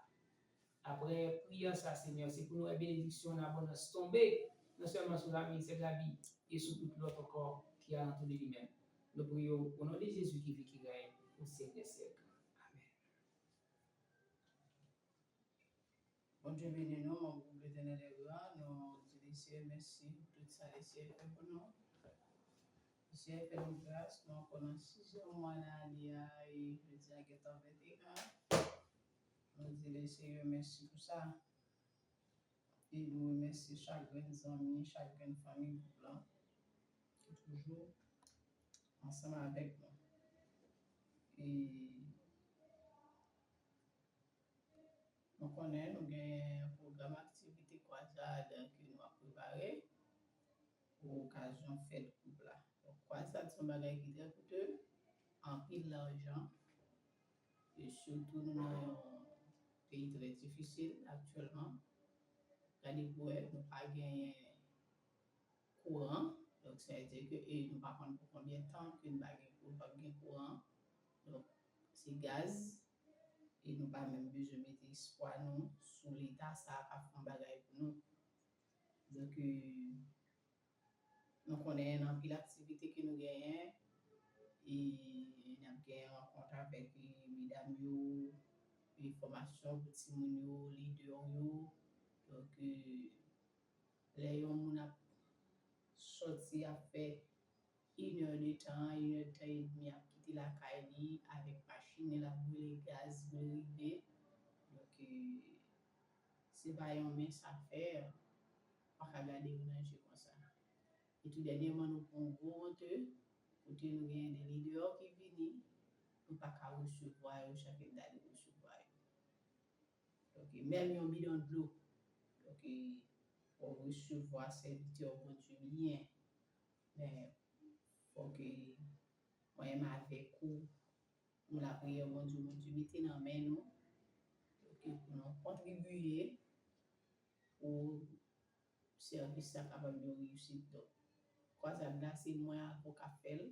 Après prière ça, Seigneur, c'est pour nous la bénédiction en abondance tomber, non seulement sur la ministre de la vie et sur tout l'autre corps qui a entouré lui-même. Nous prions au nom de Jésus qui vit, qui règne au siècle des siècles. Amen. Bon Dieu bénis nous, mon groupe l'Éternel est grand, nous disons merci pour tout ça, les cieux fait pour nous. Le ciel fait nous grâce, nous pendant 6 heures, moi, et je dis à Guetta 21. Nous disons les Seigneur merci pour ça. Et nous remercions chaque ami, chaque famille pour là, qui est toujours ensemble avec nous. Et nous connaissons, nous avons un programme activité croisade que nous avons préparé pour l'occasion fête couple là. Donc croisade c'est un bagage qui est très coûteux, en pile d'argent. Et surtout nous avons un pays très difficile actuellement. Regardez pour nous pas gagner courant, Donc, ça veut dire que nous ne savons pas pour combien de temps que nous n'avons pas de courant. Donc, c'est gaz. Et nous pas même besoin de mettre espoir nous sous l'état ça a fait un bagage pour nous. Donc, nous connaissons un peu l'activité que nous gagnons et nous avons gagné en rencontre avec mesdames, les formations pour les leaders. Donc, les gens ont sorti à faire 1 heure de temps, 1 heure et demie à quitter la caille avec machine et la brûler gaz, brûler. Donc, c'est pas un mince affaire, pas qu'à garder un jeu comme ça. Et tout dernièrement, nous prenons gros honteux, côté nous avons des leaders qui viennent, nous pas qu'à recevoir, chacun d'aller recevoir. Donc, même un bidon de l'eau, donc, pour recevoir serviteur bon Dieu bien, mais faut que moi-même avec vous, nous la prière bon Dieu, mettez dans main nous, pour nous contribuer au service capable de réussir. Donc, croisade là, c'est moi pour qu'a faire.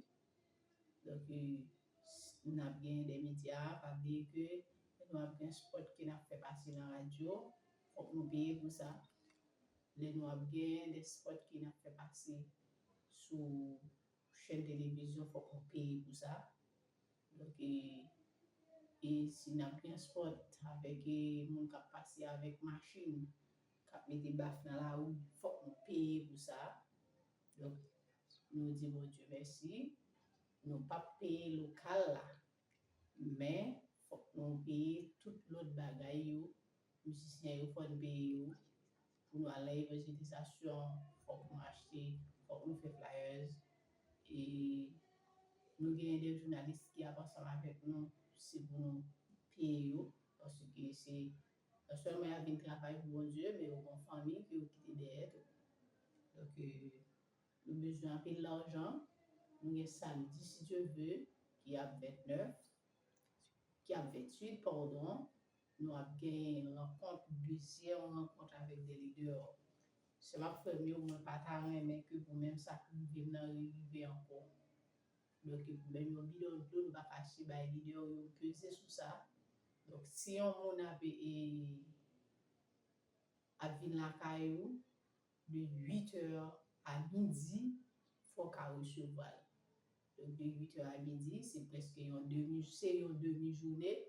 Donc, nous avons bien des médias, pas dire que nous avons un spot qui n'a fait passer dans la radio, il faut que nous payions pour ça. Nous avons bien des spots qui n'a fait passer sur chaîne télévision, il faut qu'on paye pour ça. Donc, et si nous avons un spot avec les gens qui passent avec machine, qui met des baffes dans la rue, il faut qu'on paye pour ça. Donc, nous disons bon Dieu merci. Nous ne pas payer local là, mais il faut que nous payions tout l'autre bagaille, musiciens, il faut nous payer pour nous aller à l'évangélisation, il faut que nous achetions, il faut que nous fassions flyers. Et nous avons des journalistes qui avancent avec nous, c'est pour nous payer, parce que c'est non seulement un travail pour bon Dieu, mais pour une famille qui est quittée derrière. Donc, nous avons besoin de l'argent. Nous avons samedi, si Dieu veut, qui a 29, qui a 28, pardon. Nous avons gagné une rencontre, deuxième rencontre avec des leaders. C'est ma première, moi, pas taré, mais que pour même ça, nous devons arriver encore. Donc, même nous bidon de nous va cacher, les leaders, ils peser sur ça. Donc, si on a à venir la caillou, de 8h à midi, il faut qu'à recevoir. Donc, de 8h à midi, c'est presque une demi-journée.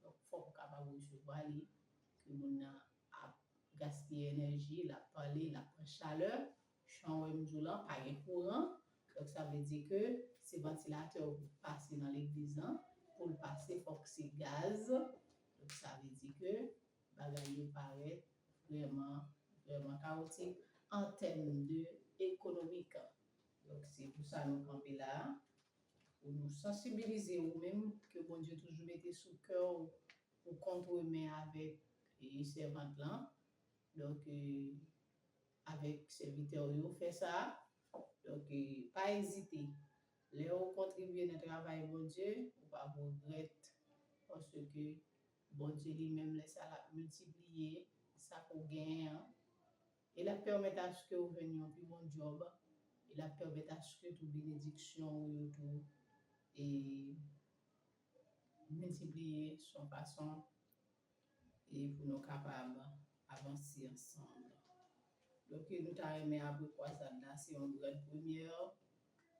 Donc, il faut qu'on recevoir que nous a gaspillé l'énergie, la parler, la chaleur, chambre moulant, pas de courant. Donc, ça veut dire que ces ventilateurs pour passer dans l'église, pour le passer, il faut que c'est gaz. Donc, ça veut dire que bagaille paraît vraiment chaotique en termes économiques. Donc, c'est pour ça que nous campons là, pour nous sensibiliser ou même que bon Dieu toujours mette sous cœur pour contre-main avec les servantes là. Donc, avec serviteurs, on fait ça. Donc, pas hésiter. Les on contribuer dans le travail, bon Dieu, on va vous regretter parce que bon Dieu lui-même laisse à multiplier ça qu'on gagne. Il a permis à ce que vous veniez un plus bon job. Il a permis à ce que toute bénédiction ou tout et multiplier son façon et pour nous capables d'avancer ensemble. Donc, nous avons aimé après croisade là, c'est une grande première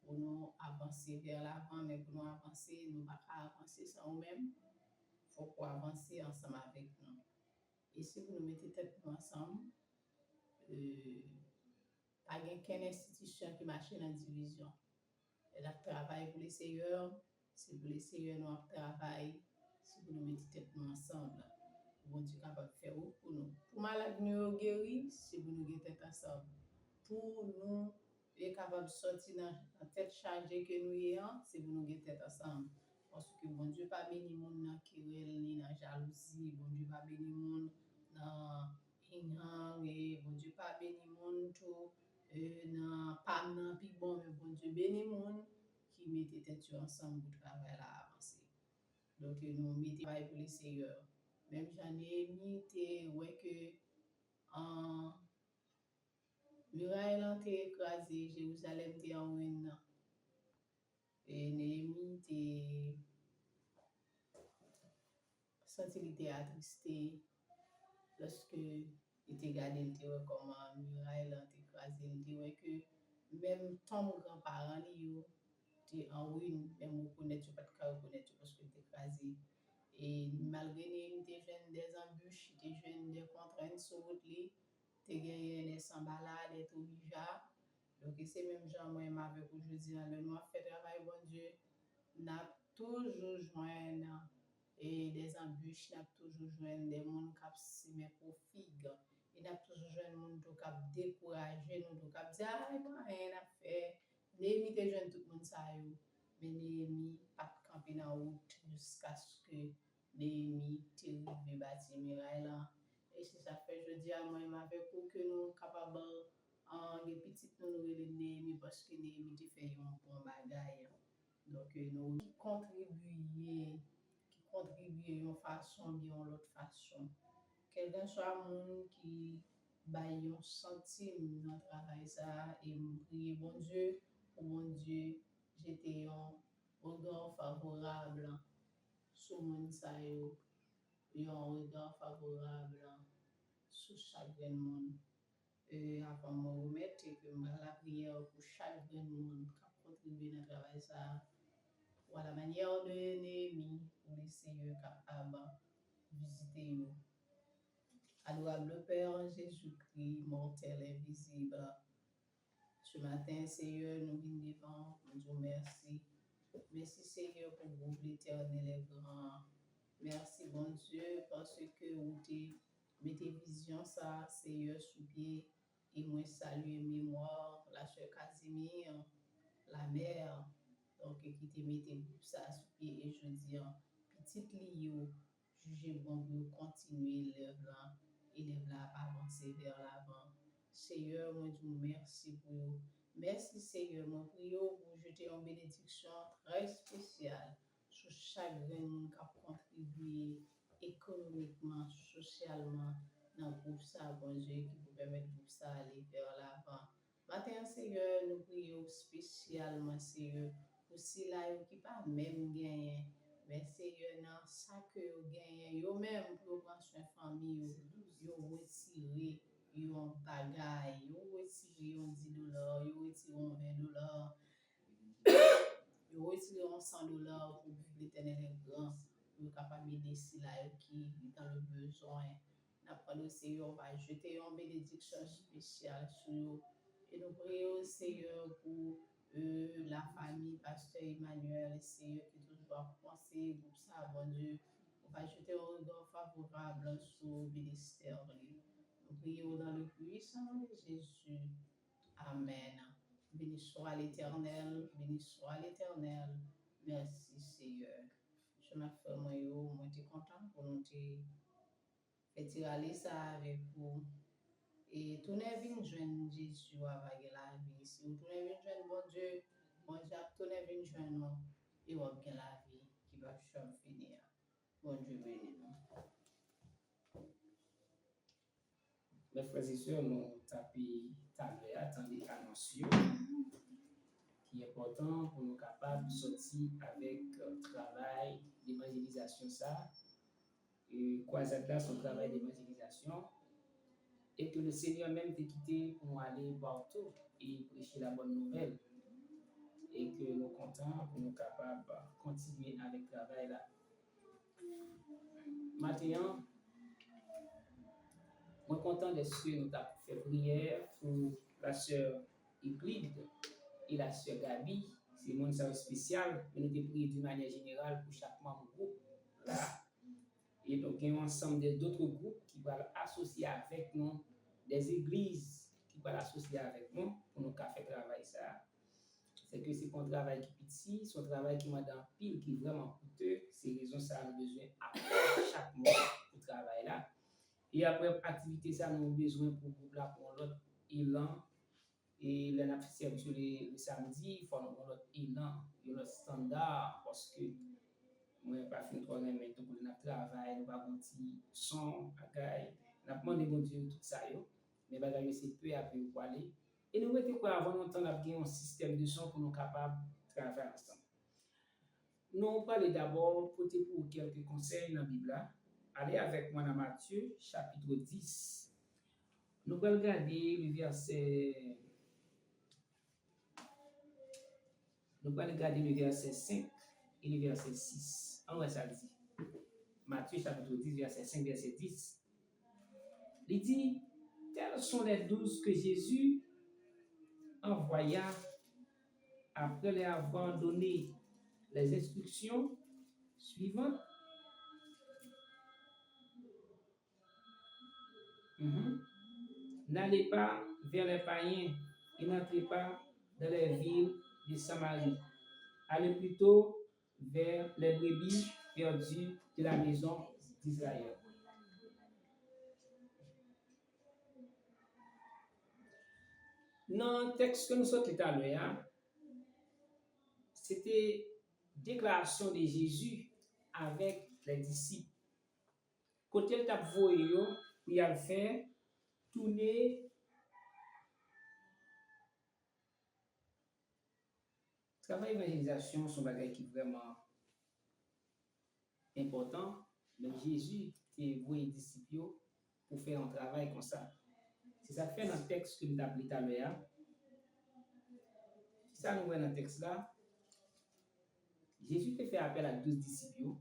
pour nous avancer vers l'avant, mais pour nous avancer, nous ne pouvons pas avancer sans nous-mêmes. Il faut qu'on avance ensemble avec nous. Et si vous nous mettez tête ensemble, pas qu'une institution qui marche dans la division. Elle a travaillé pour les seigneurs, c'est pour les seigneurs nous travaillons, si vous nous mettez tête ensemble. Bon Dieu capable de faire pour nous. Pour malade nous guérir, si vous nous mettez tête ensemble. Pour nous être capable de sortir dans la tête chargée que nous ayons, si vous nous mettez tête ensemble. Parce que bon Dieu pas béni monde dans querelle ni dans jalousie, bon Dieu pas béni monde dans inhang et bon Dieu pas béni monde tout dans pas nan pi bon mais bon Dieu béni monde qui mette tête ensemble pour travailler là avancer. Donc nous mettez travail pour les seigneurs. Même j'en ai mis ouais que en muraille lan te écrasé, Jérusalem te en ruine. Et Néhémie te senti li te attristé lorsque il te gardé, il te voit comment muraille lan te écrasé, il te voit que même ton grand-parent li yo te en ruine, même reconnaître, pas de cas reconnaître parce que t'es écrasé. Et malgré Néhémie te jeune des embûches, te jeune des contraintes sur route li, te gagné des sambalades, des tourija. Donc c'est même genre moi avec aujourd'hui le noir fait travail bon Dieu, n'a toujours joindre et des embûches, n'a toujours joindre des monde qui s'y met pour figue. Et n'a toujours joindre monde qui décourager nous, qui dire ah pas rien à faire. Néhémie te jeune tout le monde ça yo. Mais Néhémie pas camper dans route jusqu'à ce que Néhémie te rive bâti muraille là. Et c'est ça fait je dis à moi avec vous que nous capable les petites nous les Néhémie parce que Néhémie te fait un bon bagage. Donc nous qui contribuer d'une façon bien l'autre façon. Quelqu'un soit monde qui baille un centime dans le travail ça et prier bon Dieu pour mon Dieu j'étais un regard favorable sur monde ça yo un regard favorable sur chaque monde. Avant de me remettre et que la prière pour chaque monde qui a contribué dans le travail ça ou à la manière de Néhémie pour les seigneurs capables visiter eux. Adorable Père Jésus-Christ, mortel invisible, ce matin, Seigneur, nous venons devant, nous disons merci. Merci, Seigneur, pour vous, l'éternel est grand. Merci, bon Dieu, parce que vous mettez vision, ça, Seigneur, sous pied. Et moi, saluer mémoire, la sœur Casimir, la mère, donc qui te mette ça sous pied. Et je dis, petite Lio, jugez bon pour continuer l'œuvre et l'œuvre avancer vers l'avant. Seigneur, moi, je vous remercie pour vous. Merci, Seigneur, moi, prie pour jeter une bénédiction très spéciale sur chaque monde qui a contribué économiquement, socialement dans le groupe ça, bon Dieu, qui vous permet de groupe ça aller vers l'avant. Matin, Seigneur, nous prions spécialement, Seigneur, pour ceux là qui pas même gagné, mais Seigneur, dans ça que vous gagnez, vous même pour prendre soin de famille, vous retirez un bagage, vous retirez un $10, vous retirez un $20, vous retirez un $100 pour vivre l'éternel est grand, vous capable d'aider ceux là qui dans le besoin. Nous Seigneur, on va jeter une bénédiction spéciale sur eux. Et nous prions, Seigneur, pour la famille, Pasteur Emmanuel, Seigneur, qui toujours pensé pour ça, bon Dieu. On va jeter un regard favorable sur le ministère. Nous prions dans le puissant de Jésus. Amen. Béni soit l'Éternel, béni soit l'Éternel. Merci, Seigneur. Je m'appelle moi, je suis content pour nous et aller ça avec vous. Et tout n'est venu joindre Jésus avec la vie. Si vous tournez venu joindre bon Dieu a tourné venu joindre et vous avez la vie qui va jamais finir. Bon Dieu béni nous. Mes frères et sœurs, nous tapons attendez annonce qui est important pour nous capables de sortir avec travail d'évangélisation ça. Et Croisade son travail d'évangélisation et que le Seigneur même t'a quitté pour aller partout et prêcher la bonne nouvelle et que nous contents pour nous capables de continuer avec le travail là. Maintenant, moi content de ce que nous avons fait prière pour la sœur Euclide et la sœur Gabi. C'est un monde spécial, mais nous avons prié d'une manière générale pour chaque membre du groupe là. Et donc, il y a un ensemble d'autres groupes qui vont associer avec nous, des églises qui vont associer avec nous pour nous faire travail ça. C'est que c'est un travail qui est petit, c'est un travail qui m'a dans pile, qui est vraiment coûteux. C'est raison ça a besoin après chaque mois pour travail là. Et après activité ça, nous avons besoin pour groupe là pour l'autre élan. Et là, on a fait sur le samedi, il faut nous l'autre élan, l'autre standard parce que moi pas fin trop mais tout pour notre travail nous pas petit son bagaille n'a demandé bon Dieu tout ça yo mais bagaille c'est peu à peu pour aller Et nous mettons quoi avant longtemps d'avoir un système de son pour nous capables de travailler ensemble. Nous parlons d'abord pour quelques conseils dans la Bible. Allez avec moi dans Matthieu, chapitre 10. Nous allons regarder le verset. Nous allons regarder le verset 5 et le verset 6. En vrai, ça dit. Matthieu, chapitre 10, verset 5, verset 10. Il dit, tels sont les 12 que Jésus envoya après leur avoir donné les instructions suivantes. N'allez pas vers les païens et n'entrez pas dans les villes de Samarie. Allez plutôt vers les brebis perdues de la maison d'Israël. Dans le texte que nous sommes tout à l'heure, c'était déclaration de Jésus avec les disciples. Côté le tap voyé, il a fait tourner travail d'évangélisation, son bagage qui est vraiment important. Mais Jésus est voué disciples pour faire un travail comme ça. C'est ça fait dans le texte que nous avons tout à l'heure. C'est ça nous voyons dans le texte là. Jésus te fait appel à 12 disciples.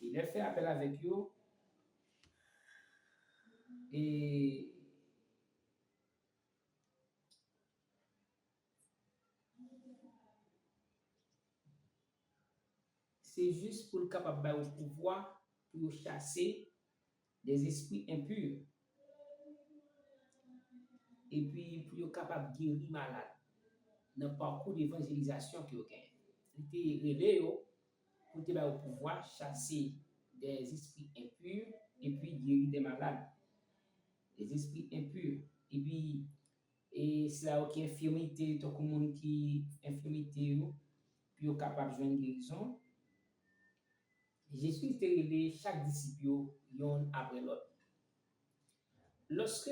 Il a fait appel avec eux. Et c'est juste pour le capable de pouvoir pour chasser des esprits impurs. Et puis pour être capable de guérir malade dans le parcours d'évangélisation que vous gagnez. Il était révélé pour pouvoir chasser des esprits impurs et puis guérir des malades. Des esprits impurs. Et puis, c'est là où il y a infirmité, tout le monde qui infirmité, puis est capable de jouer une guérison. Jésus était révélé chaque disciple, l'un après l'autre. Lorsque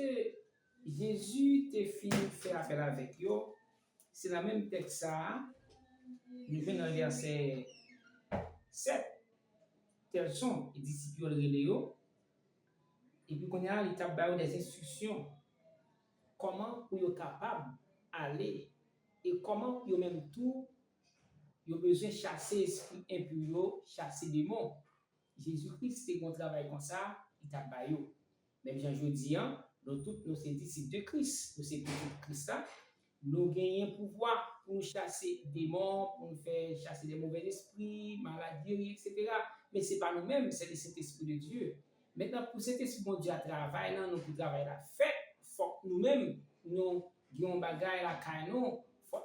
Jésus t'a fini de faire appel avec eux, c'est la même texte ça. Nous venons dans le verset 7. Tels sont les disciples révélés. Et puis, qu'on a l'étape des instructions. Comment vous êtes capable d'aller et comment vous même tout, vous avez besoin de chasser l'esprit impur, chasser les démons. Jésus-Christ, c'est un travail comme ça, il t'a baillé. Même Jean-Jodi, nous tous, nous sommes disciples de Christ, nous sommes disciples de Christ, nous gagnons pouvoir pour nous chasser des démons, pour nous faire chasser des mauvais esprits, maladies, etc. Mais ce n'est pas nous-mêmes, c'est le Saint-Esprit de Dieu. Maintenant, pour cet esprit de Dieu à travailler, nous pouvons travailler la fête. Faut nous-mêmes, nous avons bagaille la caille, nous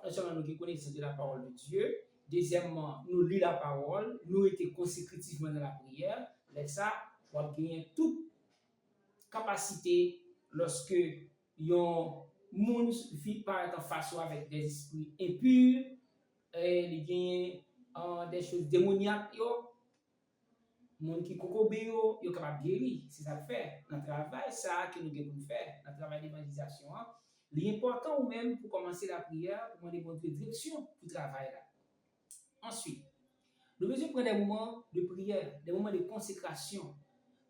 seulement nous connaissons de la parole de Dieu. Deuxièmement, nous lisons la parole, nous étions consécutivement dans la prière. Mais ça, on va gagner toute capacité lorsque yon moun vit par en face avec des esprits impurs, il gagne des choses démoniaques, moun qui kokobé yo capable guérir, c'est ça fait dans le travail ça que nous devons faire dans le travail d'évangélisation. L'important ou même pour commencer la prière, pour demander votre direction pour le travail là. Ensuite, nous devons prendre des moments de prière, des moments de consécration.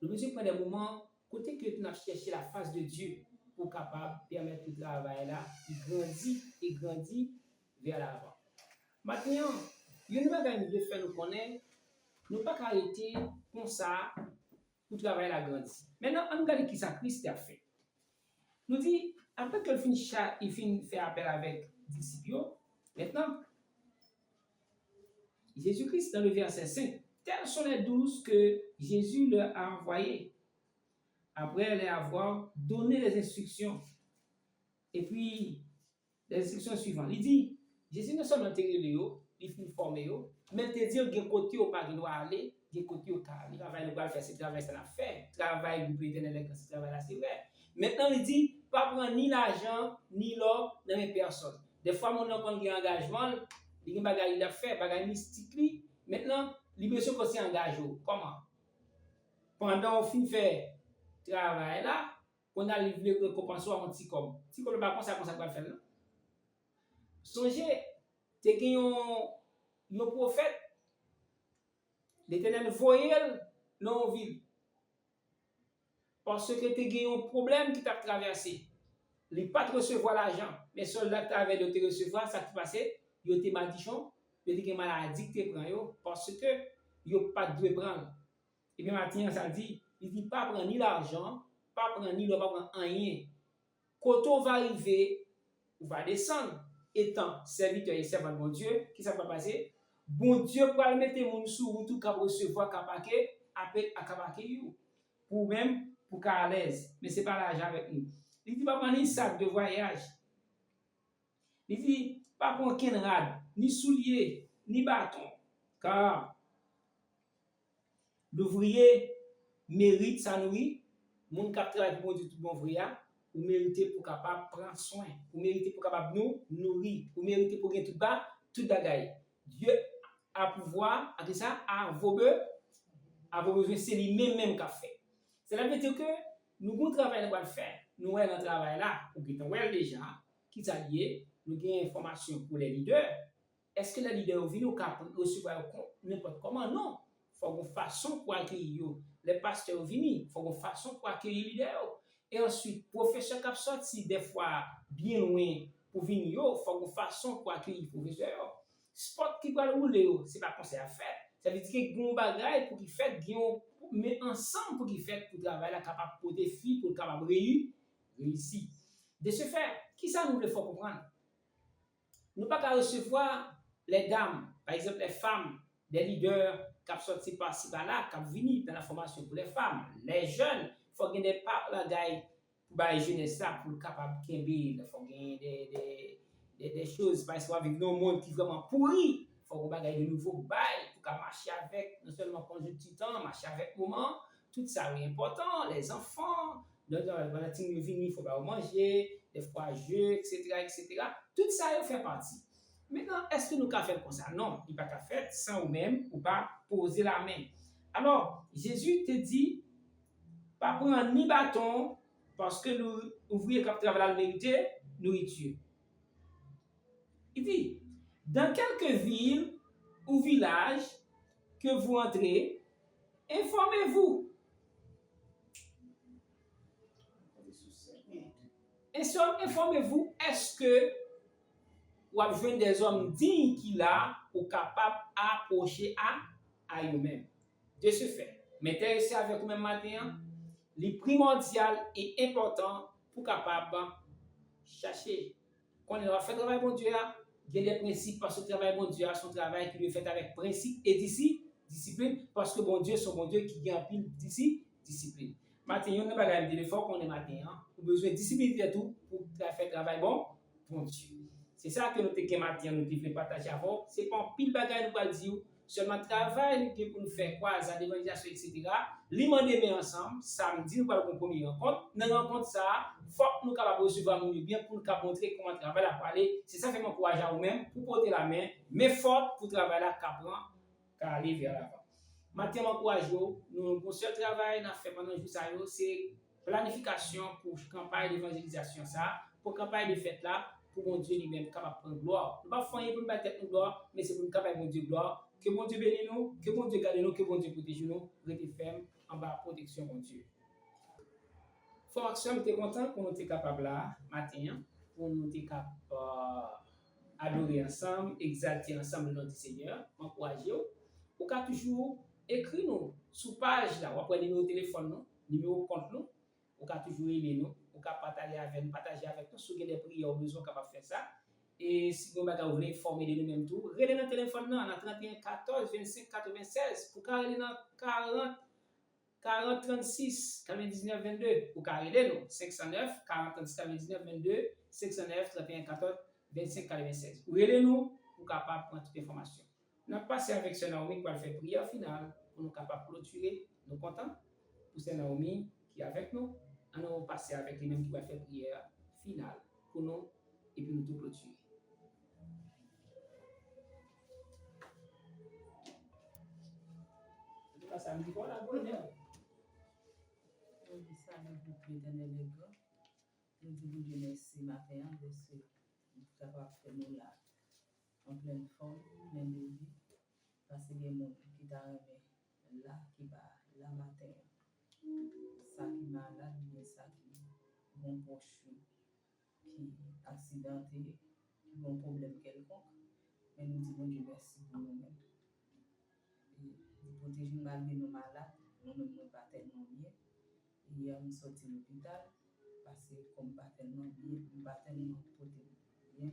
Nous devons prendre des moments côté que nous avons cherché la face de Dieu pour capable permettre le travail là de grandir vers l'avant. Maintenant, il y a une chose que nous faire nous connaître, nous ne pas arrêter comme ça pour travailler la grandir. Maintenant, on regarde qui ça Christ a fait. Nous dit après qu'il finit faire appel avec les disciples, maintenant Jésus-Christ dans le verset 5, tels sont les 12 que Jésus leur a envoyés après leur avoir donné les instructions. Et puis, les instructions suivantes. Il dit, Jésus ne seulement intérêt, il finit former, mais il te dit, il y a un côté où pas doit aller, il y a un côté où il travail, nous va faire, ce travail, ça l'a fait. Travail, vous pouvez tenir ce travail là, c'est vrai. Maintenant, il dit, pas prendre ni l'argent, ni l'or, dans mes personnes. Des fois, mon enfant qui a un engagement, il y a un bagage à faire, bagage mystique. Maintenant, il besoin qu'on s'y engage. Comment? Pendant qu'on finit faire travail là, qu'on a livré récompense à un petit comme. Si comme pas comme ça va faire là. Songez, te gen yon prophète, l'Éternel voyait dans ville. Parce que te gen un problème qui t'a traversé. Il pas recevoir l'argent, mais soldat travail de te recevoir, ça qui passait, yo te madichon, yo te gen maladie que te prend yo parce que yo pas de prendre. Et puis matin ça dit, il dit pas prendre ni l'argent, pas prendre ni l'eau, pas prendre rien. Quand on va arriver, on va descendre étant serviteur et servant de mon Dieu, qui ça va passer? Bon Dieu va mettre mon sous route pour recevoir capacité après à capacité pour même pour qu'à à l'aise, mais c'est pas l'argent avec nous. Il dit pas prendre ni sac de voyage. Il dit pas prendre aucun rad, ni soulier, ni bâton, car l'ouvrier mérite sa nourriture. Mon qui travaille pour Dieu tout bon ouvrier, ou mériter pour capable prendre soin, ou mériter pour capable nous nourrir, ou mériter pour gagner tout bas, tout bagaille. Dieu a pouvoir, à ça, à vos besoins, c'est lui-même qui a fait. Cela veut dire que nous avons travail à faire. Nous avons un travail là, ou qui est déjà, qui est lié, nous avons information pour les leaders. Est-ce que les leaders viennent au recevoir n'importe comment? Non. Il faut une façon pour accueillir. Les pasteurs viennent, il faut une façon pour accueillir les leaders. Et ensuite, professeur qui sorti des fois bien loin pour venir, il faut une façon pour accueillir les professeurs. Sport qui va rouler, ce n'est pas conseil à faire. Ça veut dire qu'il y a un bagage pour qu'il fait, mais ensemble pour qu'il fait pour travailler capable pour des filles, pour capable réussir. De ce fait, qui ça nous le faut comprendre? Nous ne pouvons pas recevoir les dames, par exemple les femmes, des leaders qui sont sortis par-ci par-là, qui viennent dans la formation pour les femmes, les jeunes, il faut gagner des bagages pour les jeunesse pour capable de il faut gagner des choses, parce qu'on vit dans un monde qui est vraiment pourri. Il faut gagner de nouveaux bails pour marcher avec, non seulement conjoncture temps, marcher avec moment, tout ça est important, les enfants, dans la team de venir, il faut pas manger, des fois jeux, etc., etc. Tout ça fait partie. Maintenant, est-ce que nous pouvons faire comme ça? Non, il n'y a pas qu'à faire sans nous-mêmes ou pas poser la main. Alors, Jésus te dit, pas prendre ni bâton, parce que nous ouvriers qui travaillent la vérité, nourriture. Il dit, dans quelques villes ou villages que vous entrez, informez-vous. Informez-vous, est-ce que vous avez besoin des hommes dignes qui là ou capables d'approcher à eux-mêmes. De ce fait, m'intéresser avec vous-même matin, le primordial et important pour capable chercher. Quand on va faire travail bon Dieu, il y a des principes parce que le travail bon Dieu, son travail qui doit fait avec principe et discipline, parce que bon Dieu, son bon Dieu qui gagne pile discipline. Matin, on n'a pas de l'effort qu'on est matin, on a besoin de discipline et tout pour faire travail bon Dieu. C'est ça que nous devons partager avec vous. Ce n'est pas un pile bagage nous dire, seulement travail pour nous faire quoi, ça l'évangélisation, etc. L'imandé ensemble, samedi, nous allons compromis rencontre. Dans la rencontre, ça, il faut que nous capables recevoir nous bien pour nous montrer comment le travail a parlé. C'est ça qui fait m'encourager à vous-même pour porter la main, mais fort pour travailler là, qu'à aller vers l'avant. Maintenant, m'encourage nous, pour ce travail, nous fait pendant le jour, c'est planification pour campagne d'évangélisation, ça, pour campagne de fête là. Pour mon Dieu lui-même capable de prendre gloire. Nous ne pouvons pas faire pour nous battre nous gloire, mais c'est pour nous capable de mon Dieu gloire. Que mon Dieu bénisse nous, que mon Dieu garde nous, que mon Dieu protège nous, restez ferme en bas protection mon Dieu. Formation, nous sommes contents pour nous être capables là, matin, pour nous être capables adorer ensemble, exalter ensemble le nom du Seigneur, encourager. Vous pouvez toujours écrire nous sous page là, vous pouvez numéro de téléphone, numéro de compte nous, vous pouvez toujours aimer nous. Vous pouvez partager avec nous, si vous avez des prières, vous besoin capable faire ça. Et si vous voulez informer de nous-mêmes tout, relez dans le téléphone, dans 31 14 25 96, pour relez dans 40 36 99 22, pour relez nous 509 40 36 99 22, 509 31 14 25 96. Vous relez nous pour capable prendre toute information. Nous avons passé avec ce Naomi pour faire prière finale, pour nous capable clôturer. Nous contents pour ce Naomi qui est avec nous. Nous allons passer avec les mêmes qui va faire prière finale pour nous et puis nous tout clôturer. Ça me dit quoi la bonne heure? dit ça, le groupe l'Éternel est grand. Nous disons Dieu merci matin, parce que nous sommes capables de faire nous là, en pleine forme, plein de vie. Parce qu'il y a des gens qui t'a remis là, qui va là matin. Ça qui malade, mais ça qui bon proche, qui accidenté, qui ont un problème quelconque. Mais nous disons Dieu merci pour nous-mêmes. Nous protégeons malgré nos malades, nous-mêmes nous pas tellement bien. Hier, nous sommes sortis de l'hôpital parce que comme pas tellement bien, nous pas tellement protégés bien.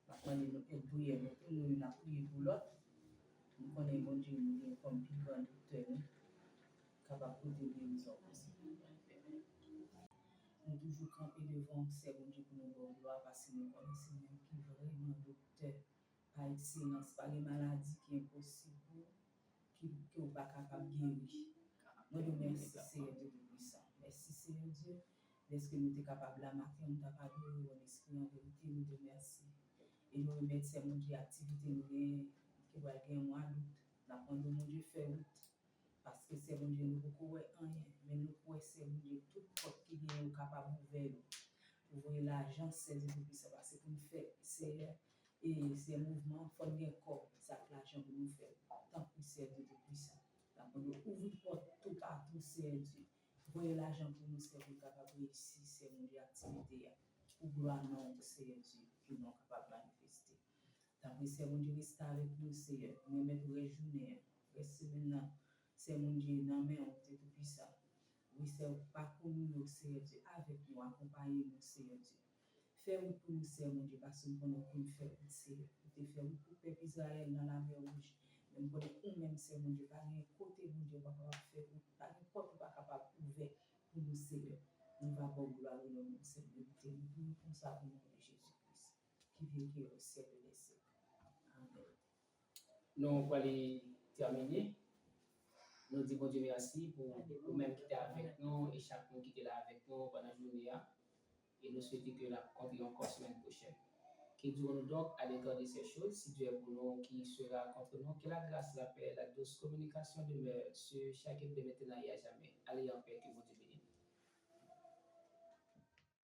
Maintenant, nous sommes priés, nous avons prié pour l'autre. Nous connaissons mon Dieu, nous sommes comme plus grand docteur, capable de protéger les autres. Nous toujours camper devant ces bon Dieu pour nous donner gloire parce que nous connaissons même qui vraiment docteur, par excellence, par les maladies qui sont impossibles, qui ne sont pas capables de guérir. Moi, je remercie Seigneur Dieu Tout-Puissant. Merci Seigneur Dieu. Est-ce que nous sommes capables la matin, nous sommes capables de nous esprit en vérité, nous te merci. Et nous remercions mon Dieu activité nous qui va gagner un mois d'août. Nous apprenons mon Dieu faire route. Parce que c'est mon Dieu, nous ne pouvons rien, mais nous pouvons c'est mon Dieu, toute porte qui est capable d'ouvrir. Vous voyez l'argent, c'est Dieu Tout-Puissant. Parce que nous faisons, c'est un mouvement, il faut bien corps, ça l'argent pour nous faire. Tant que c'est Dieu Tout-Puissant. Nous ouvrons porte tout partout, c'est Dieu. Voyez l'argent pour nous, c'est Dieu capable de réussir, c'est mon Dieu activité. Pour gloire, non, c'est Dieu qui nous capable de manifester. Tant que c'est mon Dieu, reste avec nous, Seigneur. Nous mettons les journées, reste maintenant. C'est mon Dieu, non, mais on est tout puissant. Oui, c'est pas pour nous, Seigneur Dieu, avec nous, accompagner nous, Seigneur Dieu. Fais-nous pour nous, Seigneur mon Dieu, parce que nous connaissons qu'on fait pour Seigneur. Nous te faisons pour le peuple Israël dans la mer rouge. Nous connaissons nous-mêmes, Seigneur mon Dieu, par un côté, mon Dieu, pas capable de faire, par un côté, pas capable d'ouvrir pour nous, Seigneur. Nous va bon gloire au nom de Seigneur. Nous pour ça au nom de Jésus-Christ, qui vit qui est au ciel de l'essai. Amen. Nous allons terminer. Nous disons Dieu merci pour vous-même qui êtes avec nous et chacun qui était là avec nous pendant la journée. Et nous souhaitons que la rencontrions encore semaine prochaine. Que Dieu nous donc à l'égard de ces choses, si Dieu est pour nous, qui sera contre nous, que la grâce, la paix, la douce communication demeure sur chacun de maintenant et à jamais. Allez en paix, que vous Dieu bénisse.